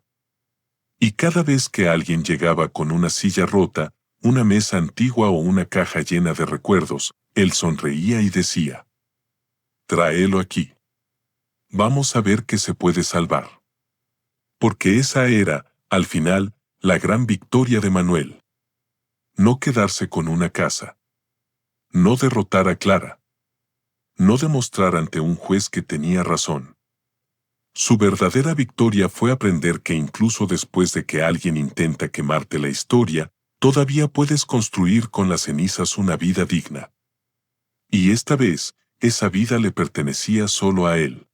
Y cada vez que alguien llegaba con una silla rota, una mesa antigua o una caja llena de recuerdos, él sonreía y decía: tráelo aquí. Vamos a ver qué se puede salvar. Porque esa era, al final, la gran victoria de Manuel. No quedarse con una casa. No derrotar a Clara. No demostrar ante un juez que tenía razón. Su verdadera victoria fue aprender que incluso después de que alguien intenta quemarte la historia, todavía puedes construir con las cenizas una vida digna. Y esta vez, esa vida le pertenecía solo a él.